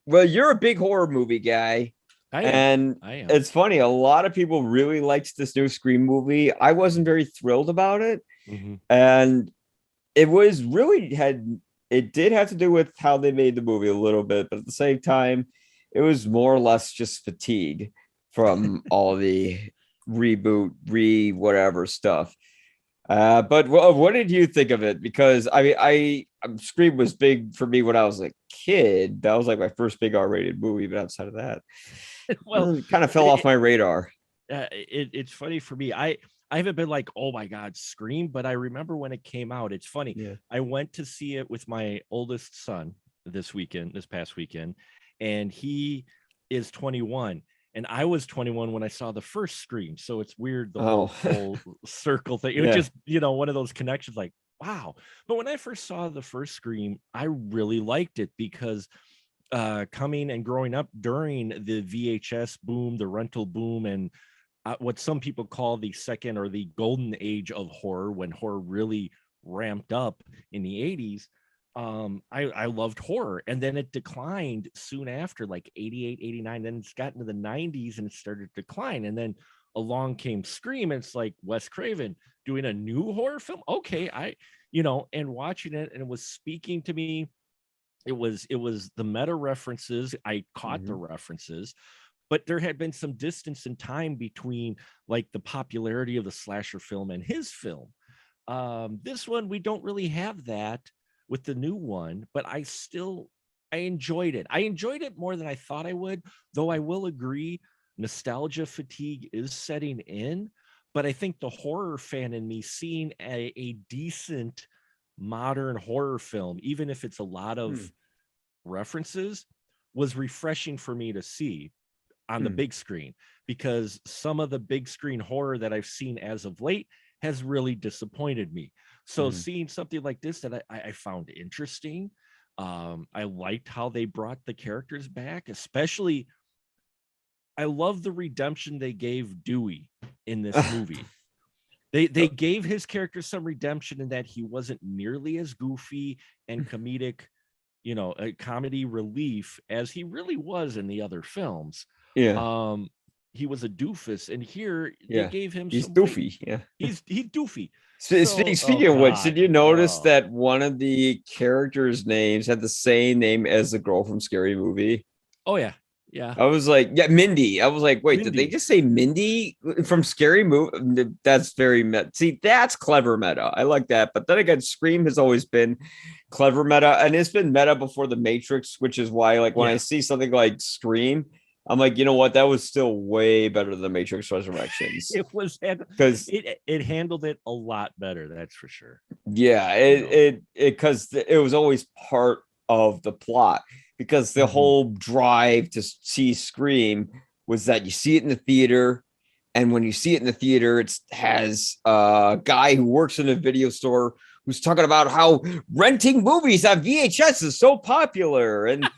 Well, you're a big horror movie guy. I am. And I am. it's funny, a lot of people really liked this new Scream movie. I wasn't very thrilled about it. Hmm. And it was really had it did have to do with how they made the movie a little bit, but at the same time, it was more or less just fatigue from all the reboot, whatever stuff. But what did you think of it? Because I mean, Scream was big for me when I was a kid. That was like my first big R-rated movie. But outside of that, Well, kind of fell off it, my radar. it's funny for me. I haven't been like, oh my God, Scream, but I remember when it came out. It's funny. Yeah. I went to see it with my oldest son this past weekend, and he is 21. And I was 21 when I saw the first Scream. So it's weird, the whole Oh, full circle thing. It was yeah. just, one of those connections like, wow. But when I first saw the first Scream, I really liked it because coming and growing up during the VHS boom, the rental boom, and what some people call the second or the golden age of horror, when horror really ramped up in the 80s. I loved horror, and then it declined soon after, like 88, 89. Then it's gotten to the 90s and it started to decline. And then along came Scream, and it's like Wes Craven doing a new horror film. Okay, and watching it, and it was speaking to me. It was the meta references. I caught the Mhm. references, but there had been some distance in time between like the popularity of the slasher film and his film. This one, we don't really have that with the new one, but I enjoyed it. I enjoyed it more than I thought I would, though I will agree nostalgia fatigue is setting in. But I think the horror fan in me, seeing a decent modern horror film, even if it's a lot Hmm. of references, was refreshing for me to see on the Hmm. big screen, because some of the big screen horror that I've seen as of late has really disappointed me. So Hmm. seeing something like this that I found interesting, I liked how they brought the characters back, especially I love the redemption they gave Dewey in this movie. They gave his character some redemption in that he wasn't nearly as goofy and comedic, a comedy relief as he really was in the other films. Yeah. Um, he was a doofus, and here they Yeah. gave him He's some light. doofy. Yeah. He's doofy. So, oh Speaking of which, did God, you notice oh, that one of the characters' names had the same name as the girl from Scary Movie? oh yeah, yeah, I was like, yeah, Mindy. I was like, wait, did they Mindy. just say Mindy from Scary Movie? That's very meta. See, that's clever meta. I like that. But then again, Scream has always been clever meta, and it's been meta before The Matrix, which is why, like, when I Yeah, see something like Scream, I'm like, you know what? That was still way better than Matrix Resurrections. Because it handled it a lot better. That's for sure. yeah, You know. because it was always part of the plot, because the Mhm. whole drive to see Scream was that you see it in the theater, and when you see it in the theater, it has a guy who works in a video store who's talking about how renting movies on VHS is so popular, and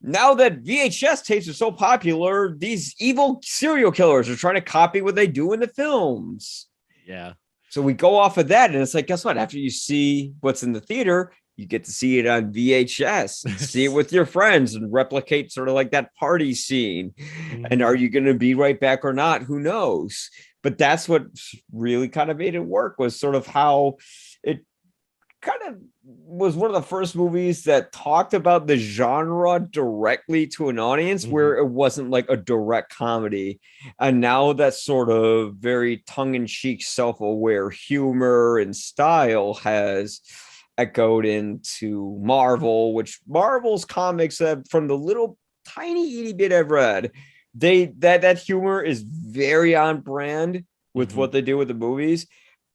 now that VHS tapes are so popular, these evil serial killers are trying to copy what they do in the films. Yeah. So we go off of that, and it's like, guess what? After you see what's in the theater, you get to see it on VHS and see it with your friends and replicate sort of like that party scene. And Hmm. are you going to be right back or not? Who knows? But that's what really kind of made it work, was sort of how it kind of was one of the first movies that talked about the genre directly to an audience, Hmm. where it wasn't like a direct comedy. And now that sort of very tongue-in-cheek, self-aware humor and style has echoed into Marvel, which Marvel's comics have, from the little tiny itty bit I've read, that humor is very on brand with Hmm. what they do with the movies.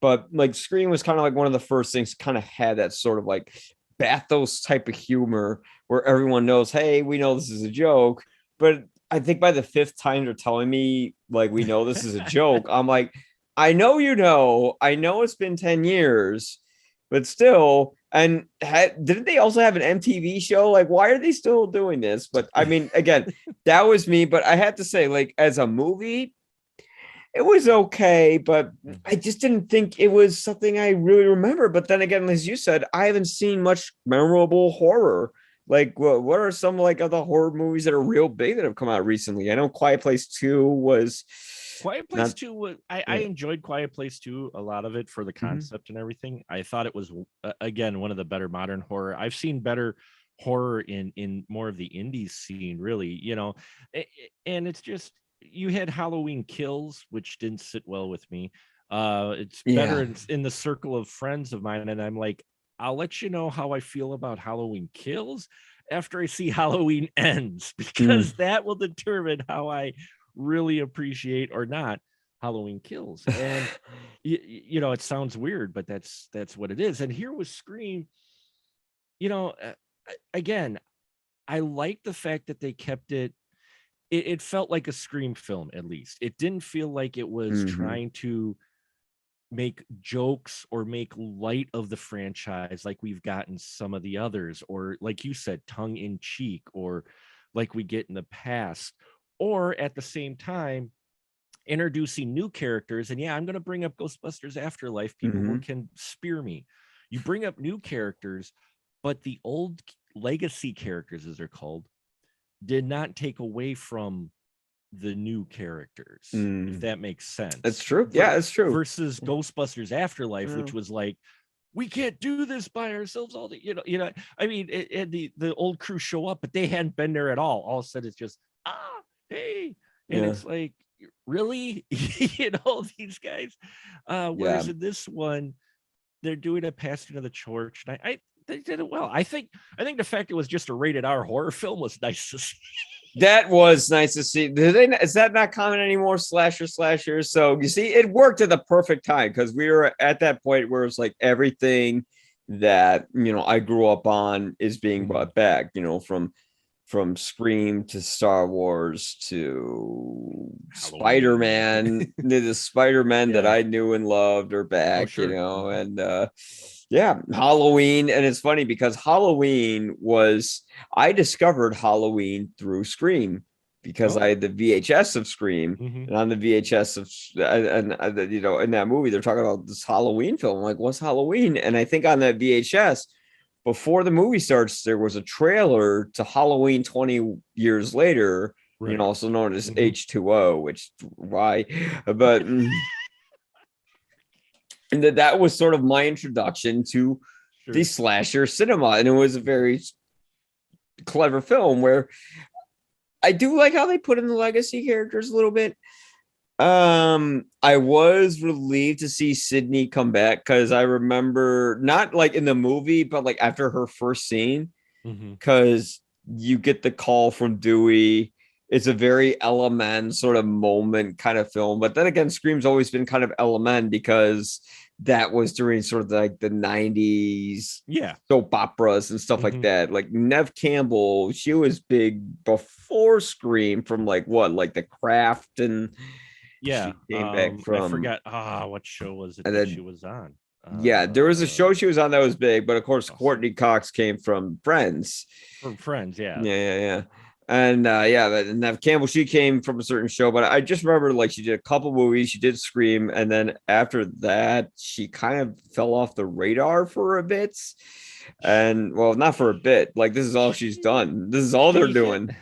But like Scream was kind of like one of the first things to kind of had that sort of like bathos type of humor, where everyone knows, hey, we know this is a joke. But I think by the fifth time they're telling me, like, we know this is a joke, I'm like, I know it's been 10 years, but still. And didn't they also have an MTV show? Like, why are they still doing this? But I mean, again, that was me. But I had to say, like, as a movie, it was okay, but I just didn't think it was something I really remember. But then again, as you said, I haven't seen much memorable horror Like what are some like of the horror movies that are real big that have come out recently? I know Quiet Place 2 was Quiet Place not 2 was I yeah. enjoyed Quiet Place 2, a lot of it for the Mhm. concept and everything. I thought it was again one of the better modern horror. I've seen better horror in more of the indie scene, really, and it's just you had Halloween Kills, which didn't sit well with me. It's better Yeah. in the circle of friends of mine, and I'm like, I'll let you know how I feel about Halloween Kills after I see Halloween Ends, Mm. because that will determine how I really appreciate or not Halloween Kills. And it sounds weird, but that's what it is. And here with Scream, you know, uh, again, I like the fact that they kept it felt like a Scream film. At least it didn't feel like it was Mhm. trying to make jokes or make light of the franchise like we've gotten some of the others, or like you said, tongue in cheek, or like we get in the past, or at the same time introducing new characters. And yeah, I'm going to bring up Ghostbusters Afterlife. People Mhm. can spear me. You bring up new characters, but the old legacy characters, as they're called, did not take away from the new characters, if Mm. that makes It's sense. true. Yeah, it's true. Versus Ghostbusters Afterlife, Yeah. which was like, we can't do this by ourselves. All the, I mean, the old crew show up, but they hadn't been there at all. All of a sudden, it's just hey, and Yeah. it's like, really, these guys. Yeah. Whereas in this one, they're doing a passing of the torch, and I they did it well. I think the fact it was just a rated R horror film was nice to see. That was nice to see. Is that not common anymore? Slasher. So you see, it worked at the perfect time because we were at that point where it's like everything that I grew up on is being Mhm. brought back. From Scream to Star Wars to Halloween. Spider-Man. The Spider-Man that Yeah. I knew and loved are Oh, back, sure. Mhm. and yeah, Halloween. And it's funny because I discovered Halloween through Scream because I Oh. had the VHS of Scream. Mhm. And on the VHS of, in that movie, they're talking about this Halloween film. I'm like, what's Halloween? And I think on that VHS, before the movie starts, there was a trailer to Halloween 20 years later, Right. also known as Mhm. H2O, which why, but and that was sort of my introduction to the Sure. slasher cinema, and it was a very clever film where I do like how they put in the legacy characters a little bit. I was relieved to see Sydney come back because I remember not like in the movie, but like after her first scene, Mhm. because you get the call from Dewey. It's a very element sort of moment kind of film. But then again, Scream's always been kind of element because that was during sort of like the 90s Yeah. soap operas and stuff like Mhm. that. Like Nev Campbell, she was big before Scream from like what, like The Craft, and Yeah. she came back I from, forgot. What show was it and that she then was on? yeah, there was a show she was on that was big, but of course Awesome. Courtney Cox came from Friends. From Friends, yeah. Yeah. And yeah, and Nev Campbell, she came from a certain show, but I just remember like she did a couple movies, she did Scream, and then after that, she kind of fell off the radar for a bit. And well, not for a bit. Like this is all she's She done. This is all they're she hit doing.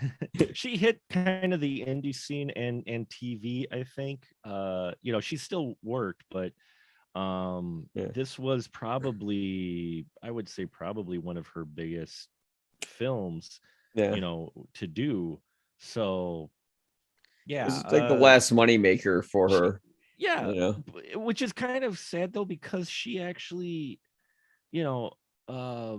she hit kind of the indie scene and TV, I think. She still worked, but Yeah. this was probably, I would say, probably one of her biggest films, Yeah. to do. So This yeah, is like the last money maker for she her, yeah, you know. which is kind of sad though, because she actually, you know, uh,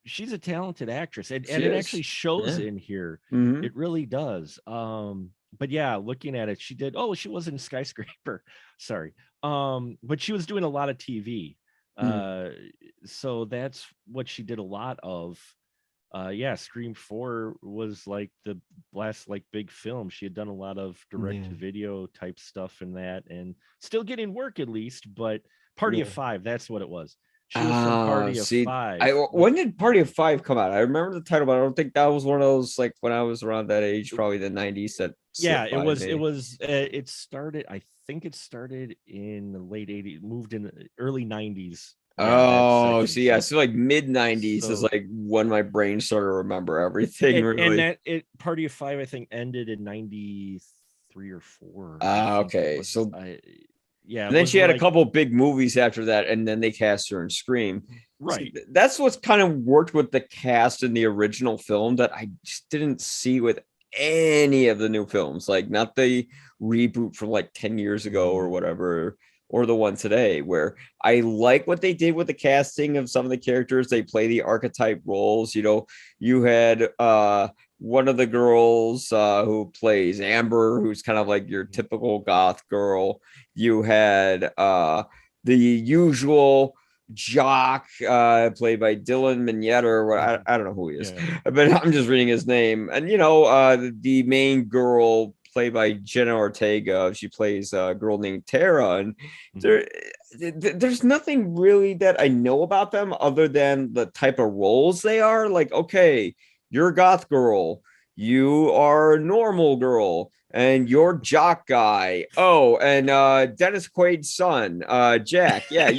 she's a talented actress, and She it actually is. shows Yeah. in here. Hmm. It really does. But yeah, looking at it, she was in Skyscraper. Sorry. But she was doing a lot of TV. Mm. Uh, so that's what she did a lot of. Yeah, Scream 4 was like the last like big film. She had done a lot of direct Yeah. to video type stuff in that, and still getting work at least. But Party of Yeah. Five, that's what it was. She was from Ah, Party of see, I Five, when which did Party of Five come out? I remember the title, but I don't think that was one of those like when I was around that age, probably the 90s that yeah, slipped by it me. was it started, I think it started in the late 80s, moved in the early 90s. Yeah, that's Oh, second so yeah, season. so like mid 90s is So like when my brain started to remember everything and really. that it Party of Five, I think, ended in 93 or 4. I think it Okay. was. So I Yeah, and it then was she had a like couple big movies after that, and then they cast her in Scream. See, right. that's what's kind of worked with the cast in the original film that I just didn't see with any of the new films, like not the reboot from like 10 years ago or Mhm. whatever, or the one today, where I like what they did with the casting of some of the characters. They play the archetype roles. You had one of the girls who plays Amber, who's kind of like your typical goth girl. You had the usual jock played by Dylan Mignetta, or what I don't know who he is, Yeah. but I'm just reading his name. And the main girl played by Jenna Ortega, she plays a girl named Tara. And Mhm. there there's nothing really that I know about them other than the type of roles they are. Like, okay, you're a goth girl, you are a normal girl, and you're jock guy. Oh, and Dennis Quaid's son, Jack. Yeah,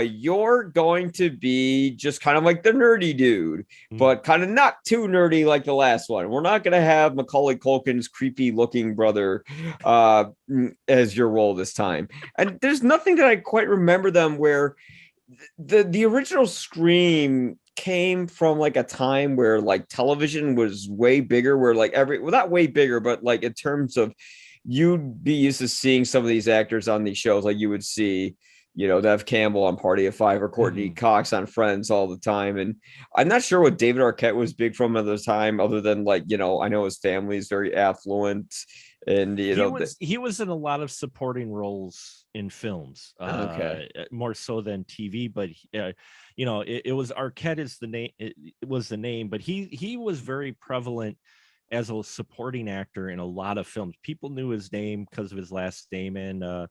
you're going to be just kind of like the nerdy dude, Mhm. but kind of not too nerdy like the last one. We're not going to have Macaulay Culkin's creepy looking brother as your role this time. And there's nothing that I quite remember them where the original Scream came from like a time where like television was way bigger, where like not way bigger, but like in terms of you'd be used to seeing some of these actors on these shows. Like you would see, Dev Campbell on Party of Five or Courtney Mhm. Cox on Friends all the time. And I'm not sure what David Arquette was big from at the time, other than like, I know his family is very affluent, and He was in a lot of supporting roles in films, okay. more so than TV. But it was Arquette is the name. It was the name, but he was very prevalent as a supporting actor in a lot of films. People knew his name because of his last name, and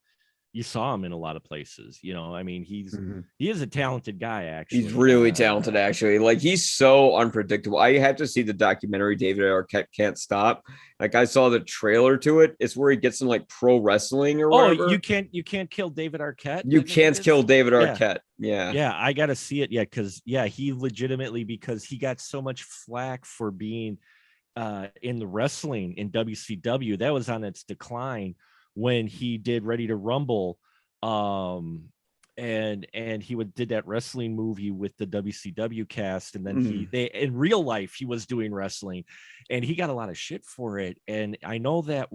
you saw him in a lot of places. I mean, Mhm. he is a talented guy, He's actually. really talented, actually. Like he's so unpredictable. I have to see the documentary David Arquette Can't Stop. Like I saw the trailer to it. It's where he gets in like pro wrestling or Oh, whatever. you can't kill David Arquette. You I think it can't kill is. David Yeah. Arquette. Yeah. Yeah, I gotta see it. Yeah, because he legitimately, because he got so much flack for being in the wrestling in WCW. That was on its decline when he did Ready to Rumble. And he did that wrestling movie with the WCW cast, and then Mm. they in real life he was doing wrestling, and he got a lot of shit for it. And I know that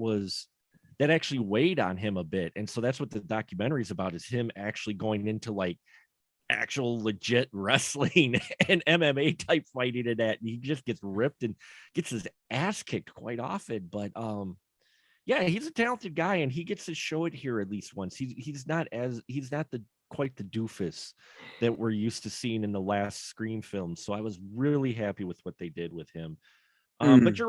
actually weighed on him a bit. And so that's what the documentary is about, is him actually going into like actual legit wrestling and MMA type fighting in that. And he just gets ripped and gets his ass kicked quite often. But yeah, he's a talented guy, and he gets to show it here at least once. He's not the quite the doofus that we're used to seeing in the last Scream film. So I was really happy with what they did with him. But Mm. you're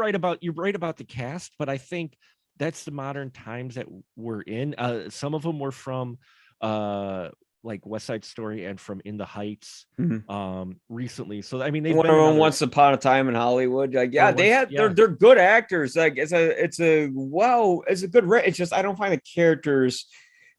right about the cast, but I think that's the modern times that we're in. Some of them were from uh like West Side Story and from In the Heights Mm. recently. So I mean, they've One been in other, Once Upon a Time in Hollywood. Like, yeah, or they once, had yeah. they're good actors. Like it's a good It's just I don't find the characters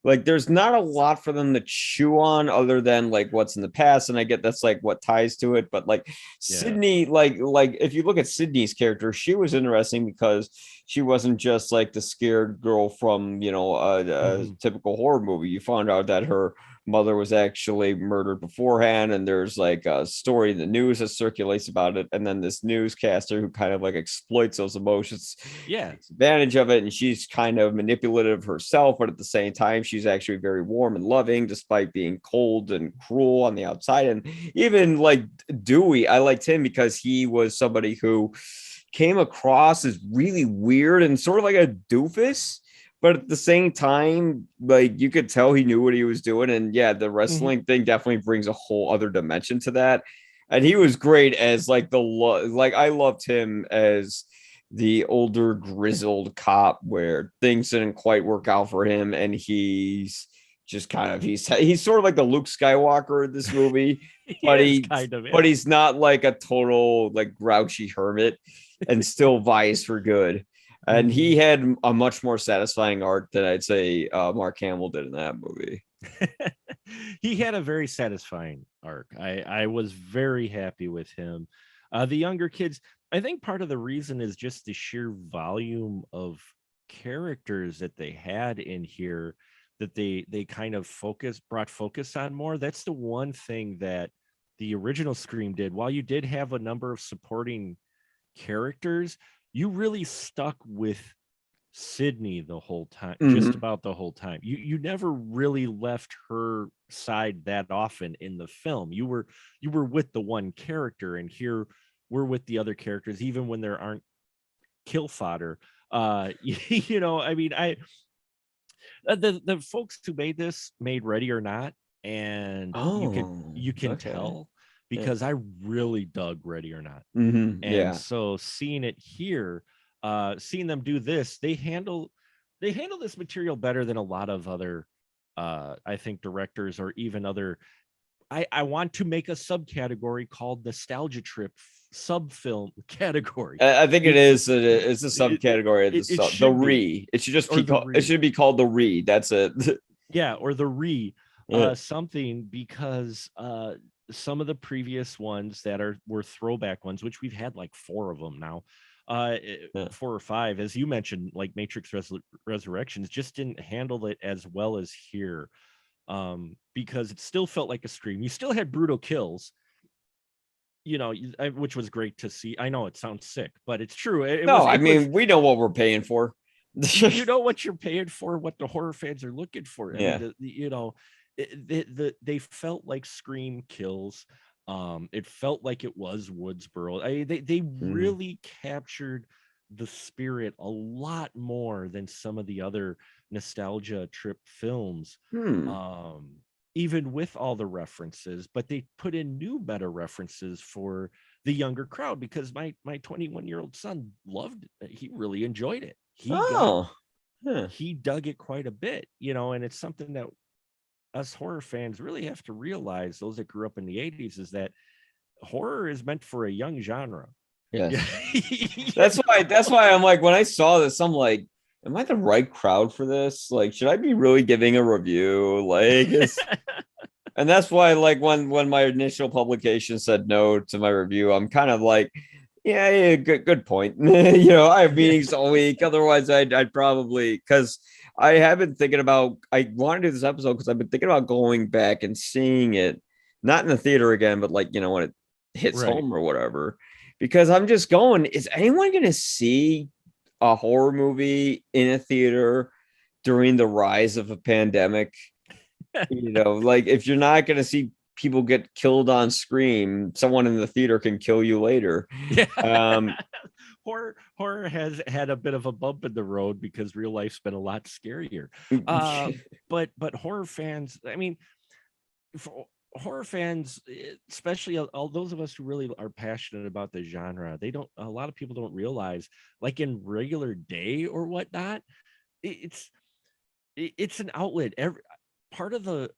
like there's not a lot for them to chew on other than like what's in the past. And I get that's like what ties to it. But like Yeah. Sydney, like if you look at Sydney's character, she was interesting because she wasn't just like the scared girl from a Mhm. typical horror movie. You found out that her mother was actually murdered beforehand, and there's like a story in the news that circulates about it, and then this newscaster who kind of like exploits those emotions, Yeah. takes advantage of it, and she's kind of manipulative herself, but at the same time she's actually very warm and loving despite being cold and cruel on the outside. And even like Dewey, I liked him because he was somebody who came across as really weird and sort of like a doofus, but at the same time, like you could tell he knew what he was doing. And yeah, the Mhm. wrestling thing definitely brings a whole other dimension to that. And he was great as like like I loved him as the older grizzled cop where things didn't quite work out for him, and he's just kind of he's sort of like the Luke Skywalker of this movie, He but is he kind of, but yeah. he's not like a total like grouchy hermit, and still vies for good. And he Mhm. had a much more satisfying arc than I'd say Mark Hamill did in that movie. He had a very satisfying arc. I was very happy with him. The younger kids, I think part of the reason is just the sheer volume of characters that they had in here, that they kind of brought focus on more. That's the one thing that the original Scream did. While you did have a number of supporting characters, you really stuck with Sydney the whole time, just Mhm. about the whole time. You never really left her side that often in the film. You were with the one character, and here we're with the other characters, even when there aren't kill fodder. I mean, the folks who made this made Ready or Not, and you can Oh, you can okay. tell Yeah. because I really dug Ready or Not. And Yeah. so seeing it here, seeing them do this, they handle this material better than a lot of other I think directors, or even other. I want to make a subcategory called nostalgia trip sub film category. I think it Be- is. It's a it, subcategory of the it the should be, re. It should just or be the called. It re should be called the re. That's it. yeah, or the re Yeah. something, because some of the previous ones that were throwback ones, which we've had like four of them now, Yeah. 4 or 5, as you mentioned, like Matrix Resurrections, just didn't handle it as well as here. Because it still felt like a Scream. You still had brutal kills, which was great to see. I know it sounds sick, but it's true. It No, was I it was mean we know what we're paying for. you know what you're paying for, what the horror fans are looking for. I mean, Yeah. they felt like Scream kills. It felt like it was Woodsboro. They Mhm. really captured the spirit a lot more than some of the other nostalgia trip films. Hmm. Um, Even with all the references, but they put in new meta references for the younger crowd, because my 21-year-old son loved it. He really enjoyed it. Oh. Huh. He dug it quite a bit, and it's something that us horror fans really have to realize, those that grew up in the 80s, is that horror is meant for a young genre. Yeah. Yes. you That's why. know? That's why I'm like, when I saw this, I'm like, am I the right crowd for this? Like, should I be really giving a review? Like, it's and that's why, like, when my initial publication said no to my review, I'm kind of like, yeah, good point. I have meetings all week. Otherwise, I'd probably, because I have been thinking about, I want to do this episode because I've been thinking about going back and seeing it, not in the theater again, but like, when it hits Right. home or whatever. Because I'm just going, is anyone going to see a horror movie in a theater during the rise of a pandemic? Like, if you're not going to see people get killed on screen, someone in the theater can kill you later. Yeah. um Horror has had a bit of a bump in the road because real life's been a lot scarier. But horror fans, I mean, for horror fans, especially all those of us who really are passionate about the genre, a lot of people don't realize, like in regular day or whatnot, it's it's an outlet. Every part of the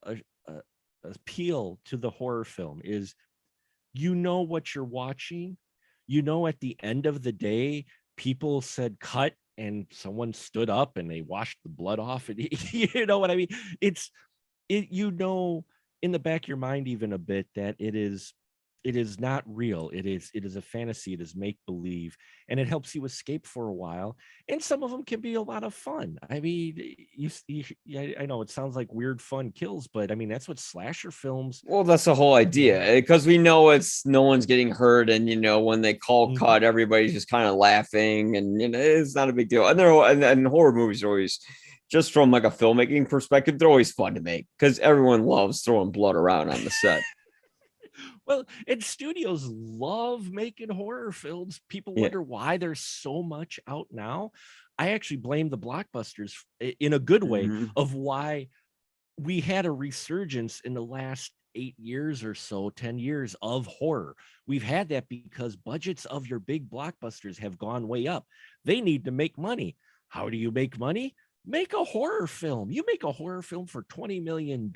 appeal to the horror film is, what you're watching. At the end of the day, people said cut, and someone stood up and they washed the blood off, and you know what I mean. It's it in the back of your mind, even a bit, that it is not real. It is a fantasy. It is make believe, and it helps you escape for a while. And some of them can be a lot of fun. I mean, yeah, I know it sounds like weird fun kills, but I mean, that's what slasher films. well, that's the whole idea, because we know it's no one's getting hurt, and when they call Mhm. cut, everybody's just kind of laughing, and it's not a big deal. And horror movies are always, just from like a filmmaking perspective, they're always fun to make because everyone loves throwing blood around on the set. Well, and studios love making horror films. People Yeah. wonder why there's so much out now. I actually blame the blockbusters, in a good way, Mhm. of why we had a resurgence in the last 8 years or so, 10 years of horror. We've had that because budgets of your big blockbusters have gone way up. They need to make money. How do you make money? Make a horror film. You make a horror film for $20 million.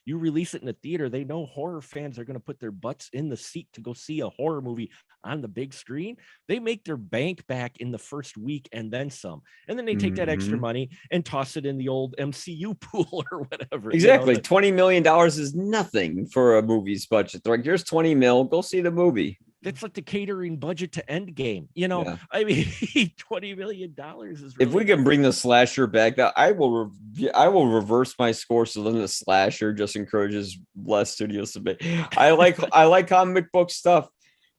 You release it in the theater. They know horror fans are going to put their butts in the seat to go see a horror movie on the big screen. They make their bank back in the first week and then some. And then they take that extra money and toss it in the old MCU pool or whatever. Exactly. $20 million is nothing for a movie's budget. They're like, here's 20 mil. Go see the movie. That's like the catering budget to Endgame. I mean, $20 million is really, if we can bring the slasher back, that I will reverse my score so then the slasher just encourages less studios to make. I like comic book stuff,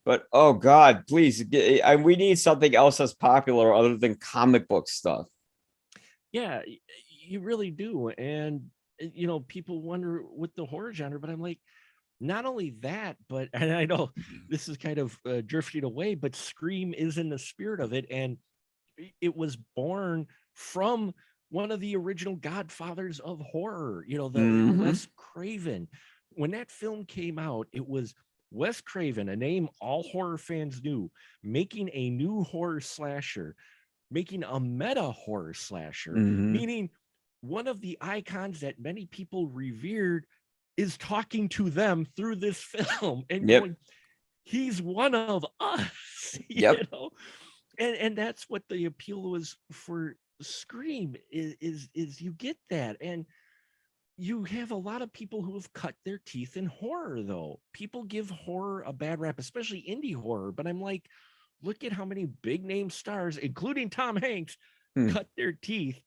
but oh god, please, we need something else that's popular other than comic book stuff. Yeah, you really do. And people wonder with the horror genre, but I'm like, not only that, but, and I know this is kind of drifting away, but Scream is in the spirit of it. And it was born from one of the original godfathers of horror, the Wes Craven. When that film came out, it was Wes Craven, a name all horror fans knew, making a new horror slasher, making a meta horror slasher, meaning one of the icons that many people revered is talking to them through this film and going, he's one of us, you know? And that's what the appeal was for Scream is you get that. And you have a lot of people who have cut their teeth in horror, though. People give horror a bad rap, especially indie horror. But I'm like, look at how many big name stars, including Tom Hanks, cut their teeth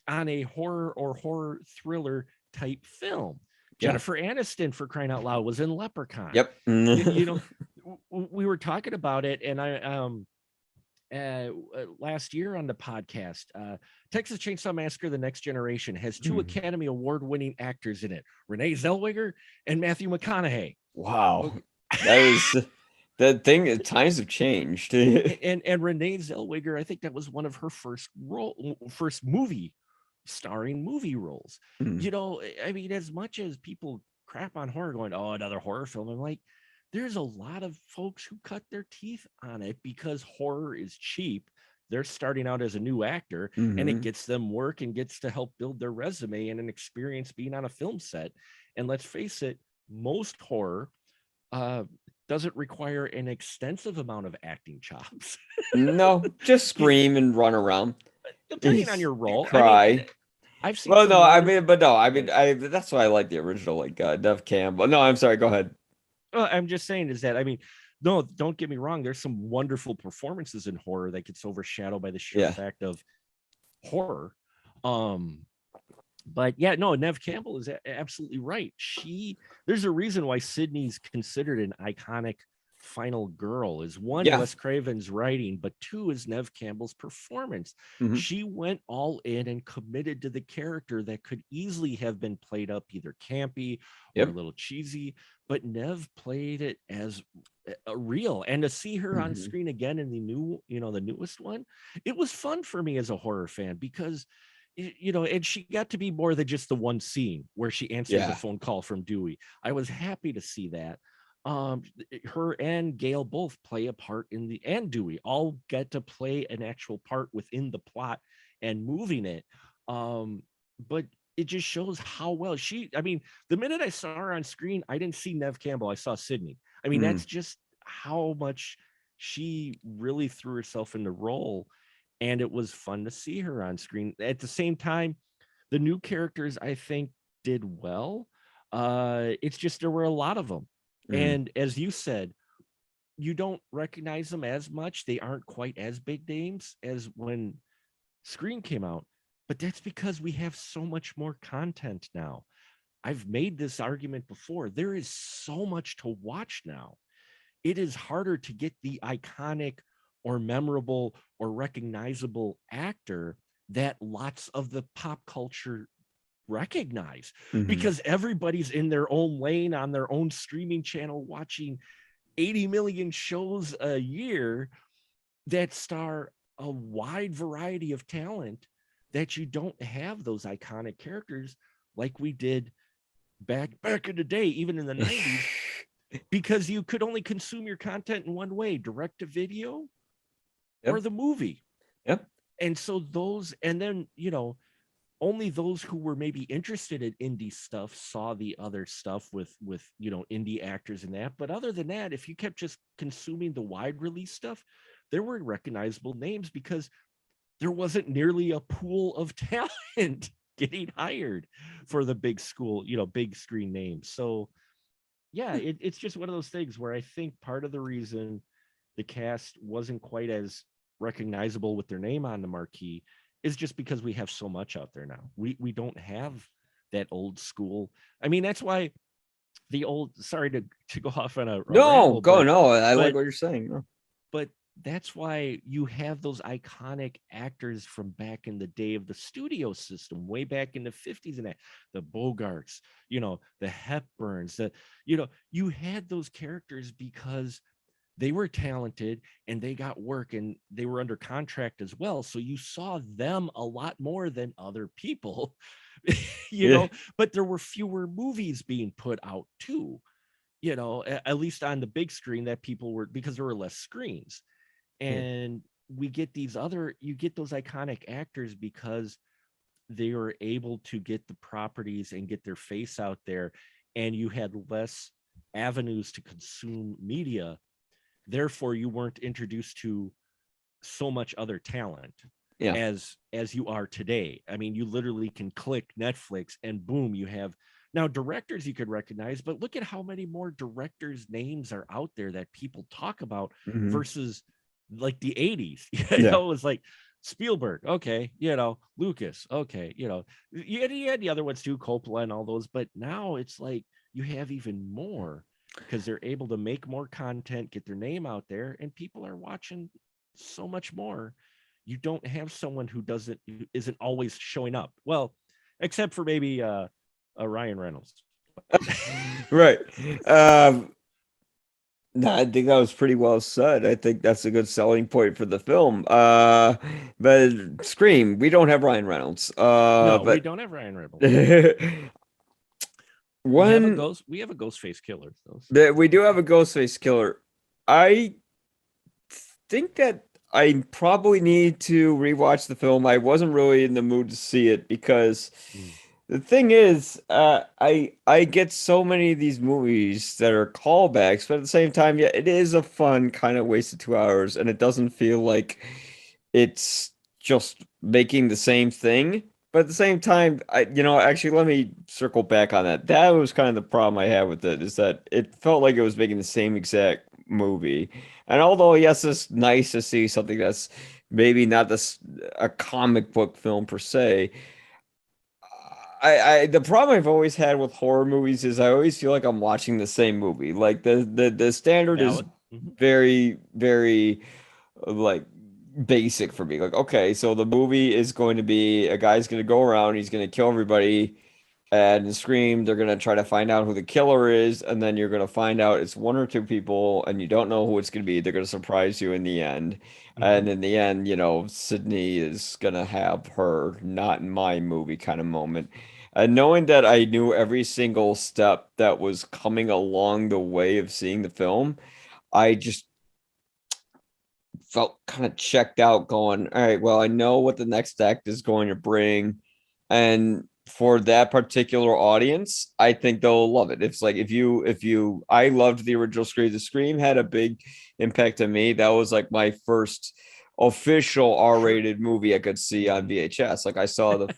on a horror or horror thriller type film. Jennifer Aniston, for crying out loud, was in Leprechaun. We were talking about it, and I last year on the podcast, Texas Chainsaw Massacre: The Next Generation has 2 Academy Award-winning actors in it: Renee Zellweger and Matthew McConaughey. Wow, that is the thing. Times have changed. and Renee Zellweger, I think that was one of her first movie starring movie roles. I mean, as much as people crap on horror going, oh, another horror film, I'm like, there's a lot of folks who cut their teeth on it because horror is cheap. They're starting out as a new actor and it gets them work and gets to help build their resume and an experience being on a film set. And let's face it, most horror doesn't require an extensive amount of acting chops. No, just scream and run around. Depending on your role, cry. I've seen. Well, no, I mean, that's why I like the original, like Nev Campbell. No, I'm sorry. Go ahead. I'm just saying is that, I mean, no, don't get me wrong. There's some wonderful performances in horror that gets overshadowed by the sheer fact of horror. But yeah, no, Nev Campbell is absolutely right. There's a reason why Sydney's considered an iconic final girl. Is one, Wes Craven's writing, but 2 is Nev Campbell's performance. She went all in and committed to the character that could easily have been played up either campy or a little cheesy, but Nev played it as a real. And to see her on screen again in the newest one, it was fun for me as a horror fan because and she got to be more than just the one scene where she answers the phone call from Dewey. I was happy to see that. Her and Gail both play a part and Dewey all get to play an actual part within the plot and moving it. But it just shows how well the minute I saw her on screen, I didn't see Nev Campbell. I saw Sydney. I mean, that's just how much she really threw herself in the role. And it was fun to see her on screen. At the same time, the new characters, I think, did well. It's just there were a lot of them. And as you said, you don't recognize them as much. They aren't quite as big names as when Scream came out. But that's because we have so much more content now. I've made this argument before. There is so much to watch now. It is harder to get the iconic or memorable or recognizable actor that lots of the pop culture recognize because everybody's in their own lane on their own streaming channel watching 80 million shows a year that star a wide variety of talent that you don't have those iconic characters like we did back in the day, even in the 90s, because you could only consume your content in one way, direct to video or the movie. And so those, and then only those who were maybe interested in indie stuff saw the other stuff with indie actors and that. But other than that, if you kept just consuming the wide release stuff, there were recognizable names because there wasn't nearly a pool of talent getting hired for the big school, big screen names. So yeah, it's just one of those things where I think part of the reason the cast wasn't quite as recognizable with their name on the marquee is just because we have so much out there now. We don't have that old school. I mean, that's why the old, sorry to go off on a ramble, I like what you're saying. But that's why you have those iconic actors from back in the day of the studio system, way back in the 50s, and that the Bogarts, the Hepburns, you had those characters because they were talented and they got work and they were under contract as well. So you saw them a lot more than other people, but there were fewer movies being put out too, at least on the big screen that people were, because there were less screens. And you get those iconic actors because they were able to get the properties and get their face out there, and you had less avenues to consume media. Therefore, you weren't introduced to so much other talent as you are today. I mean, you literally can click Netflix and boom, you have now directors you could recognize, but look at how many more directors' names are out there that people talk about versus like the 80s. It was like Spielberg, okay, Lucas, okay, you had the other ones too, Coppola and all those, but now it's like you have even more because they're able to make more content, get their name out there, and people are watching so much more. You don't have someone who isn't always showing up. Well, except for maybe Ryan Reynolds. Right. No, I think that was pretty well said. I think that's a good selling point for the film. But Scream, we don't have Ryan Reynolds. No, we don't have Ryan Reynolds. We have a Ghostface killer. We do have a Ghostface killer. I think that I probably need to rewatch the film. I wasn't really in the mood to see it because the thing is, I get so many of these movies that are callbacks, but at the same time, it is a fun kind of wasted 2 hours, and it doesn't feel like it's just making the same thing. But at the same time, actually, let me circle back on that. That was kind of the problem I had with it, is that it felt like it was making the same exact movie. And although, yes, it's nice to see something that's maybe not a comic book film per se, the problem I've always had with horror movies is I always feel like I'm watching the same movie. Like the standard is very, very like basic for me. Like, okay, so the movie is going to be a guy's going to go around, he's going to kill everybody, and Scream, they're going to try to find out who the killer is, and then you're going to find out it's one or two people, and you don't know who it's going to be. They're going to surprise you in the end. And in the end, Sydney is going to have her not in my movie kind of moment. And knowing that I knew every single step that was coming along the way of seeing the film, I just felt kind of checked out going, all right, well, I know what the next act is going to bring. And for that particular audience, I think they'll love it. It's like I loved the original Scream. The Scream had a big impact on me. That was like my first official R-rated movie I could see on VHS. Like I saw the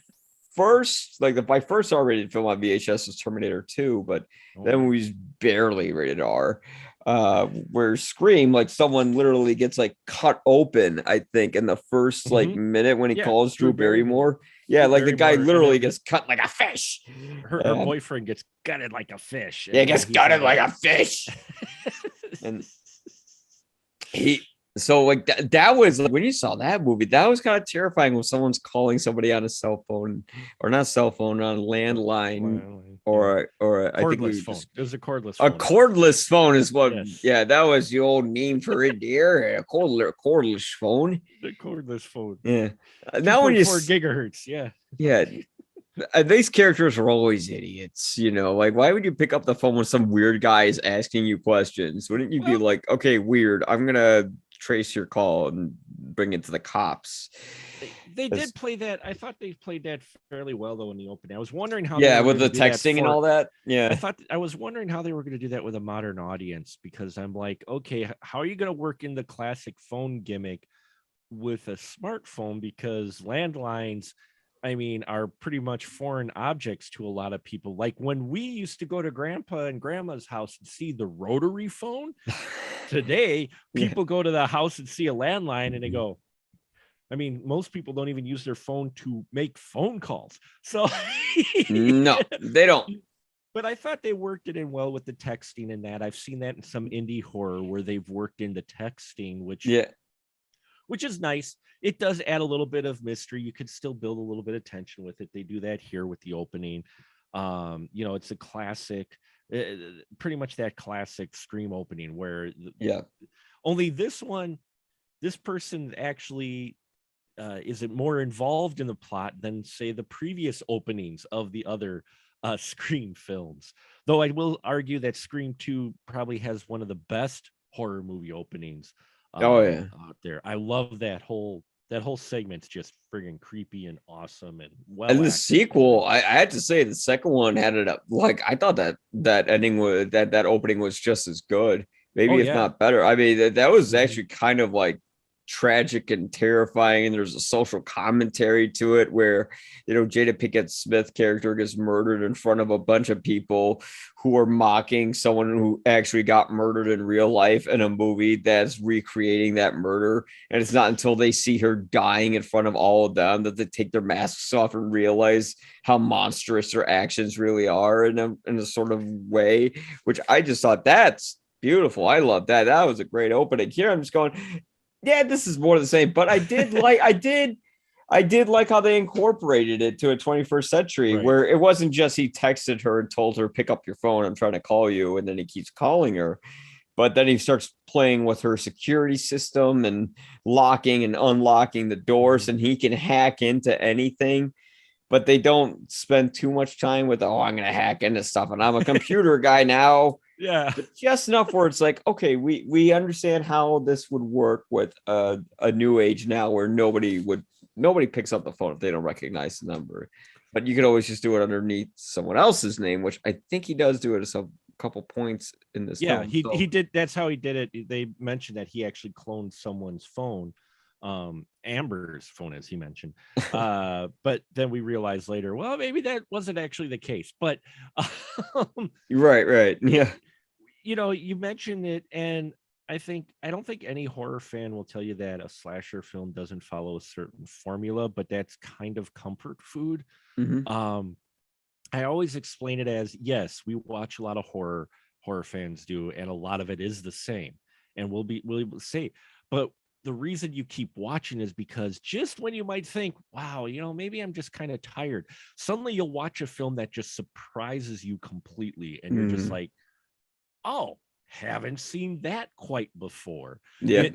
my first R-rated film on VHS was Terminator 2, but that movie's barely rated R. Where Scream, like someone literally gets like cut open, I think, in the first like minute when he calls Drew Barrymore. Yeah, like the guy literally gets cut like a fish. Her boyfriend gets gutted like a fish. Yeah, gets gutted like a fish. And so like that was like, when you saw that movie, that was kind of terrifying when someone's calling somebody on a cell phone, or not cell phone, on a landline, or I think it was a cordless phone. A cordless phone is what. Yes. Yeah, that was the old name for it there. A cordless phone. The cordless phone. Yeah. Now when you 4 gigahertz. Yeah. Yeah. These characters are always idiots, like why would you pick up the phone when some weird guy is asking you questions? Wouldn't you be like, okay, weird, I'm gonna trace your call and bring it to the cops. They did play that. I thought they played that fairly well though in the opening. I was wondering how with the texting and all that. Yeah. I was wondering how they were going to do that with a modern audience, because I'm like, okay, how are you going to work in the classic phone gimmick with a smartphone? Because landlines, I mean, are pretty much foreign objects to a lot of people. Like when we used to go to grandpa and grandma's house and see the rotary phone, today people go to the house and see a landline and they go, I mean, most people don't even use their phone to make phone calls. So no, they don't. But I thought they worked it in well with the texting and that. I've seen that in some indie horror where they've worked in the texting, which is nice. It does add a little bit of mystery. You could still build a little bit of tension with it. They do that here with the opening. It's a classic, pretty much that classic Scream opening where only this person actually isn't more involved in the plot than say the previous openings of the other Scream films. Though I will argue that Scream 2 probably has one of the best horror movie openings out there. I love that whole segment's just friggin' creepy and awesome and well. And the sequel, I had to say, the second one had it up. Like I thought that ending was that opening was just as good, maybe if not better. I mean, that was actually kind of like tragic and terrifying, and there's a social commentary to it where Jada Pinkett Smith character gets murdered in front of a bunch of people who are mocking someone who actually got murdered in real life in a movie that's recreating that murder. And it's not until they see her dying in front of all of them that they take their masks off and realize how monstrous their actions really are in a sort of way, which I just thought that's beautiful. I love that. That was a great opening. Here I'm just going, yeah, this is more of the same, but I did like how they incorporated it to a 21st century where it wasn't just he texted her and told her, pick up your phone, I'm trying to call you, and then he keeps calling her, but then he starts playing with her security system and locking and unlocking the doors, and he can hack into anything. But they don't spend too much time with, I'm going to hack into stuff and I'm a computer guy now. Yeah. But just enough where it's like, okay, we understand how this would work with a new age now where nobody picks up the phone if they don't recognize the number. But you could always just do it underneath someone else's name, which I think he does do it at a couple points in this film. He did. That's how he did it. They mentioned that he actually cloned someone's phone. Amber's phone, as he mentioned, but then we realized later, well, maybe that wasn't actually the case. But right, yeah. You mentioned it, and I don't think any horror fan will tell you that a slasher film doesn't follow a certain formula, but that's kind of comfort food. I always explain it as, yes, we watch a lot of horror fans do, and a lot of it is the same, and we'll say, but the reason you keep watching is because just when you might think, wow, maybe I'm just kind of tired, suddenly you'll watch a film that just surprises you completely. And you're just like, oh, haven't seen that quite before. Yeah.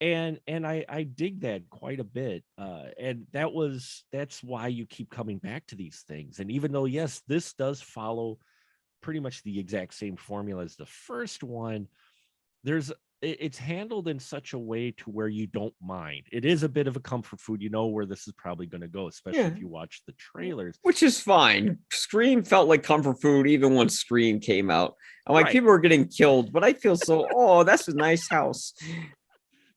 And I dig that quite a bit. And that's why you keep coming back to these things. And even though, yes, this does follow pretty much the exact same formula as the first one, it's handled in such a way to where you don't mind. It is a bit of a comfort food. Where this is probably going to go, especially if you watch the trailers. Which is fine. Scream felt like comfort food even when Scream came out. I'm like, people are getting killed, but I feel so, that's a nice house.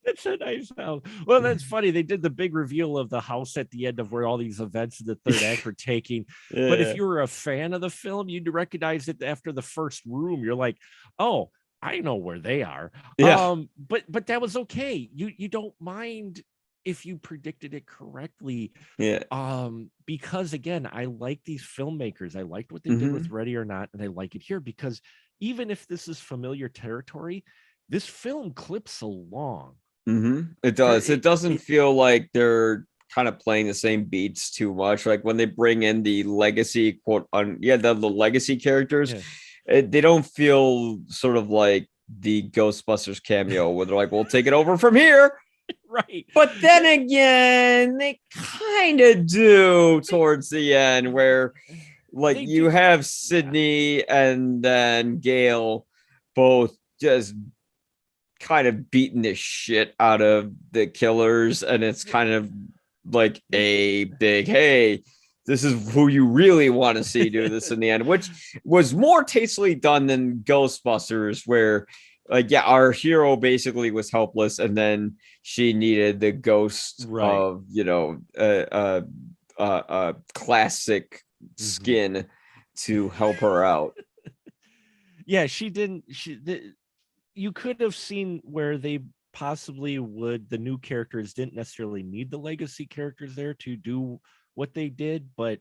It's a nice house. Well, that's funny. They did the big reveal of the house at the end of where all these events in the third act were taking. But if you were a fan of the film, you'd recognize it after the first room. You're like, oh, I know where they are. But that was okay. You don't mind if you predicted it correctly. Because again, I like these filmmakers. I liked what they did with Ready or Not, and I like it here because even if this is familiar territory, this film clips along. It does. It doesn't feel like they're kind of playing the same beats too much. Like when they bring in the legacy the legacy characters. They don't feel sort of like the Ghostbusters cameo where they're like, we'll take it over from here. Right. But then again, they kind of do towards the end where like you have Sydney and then Gail both just kind of beating the shit out of the killers, and it's kind of like a big hey, this is who you really want to see do this in the end, which was more tastefully done than Ghostbusters, where like yeah, our hero basically was helpless, and then she needed the ghost Right. of classic Mhm. skin to help her out. Yeah, she didn't. You could have seen where they possibly would. The new characters didn't necessarily need the legacy characters there to do what they did, but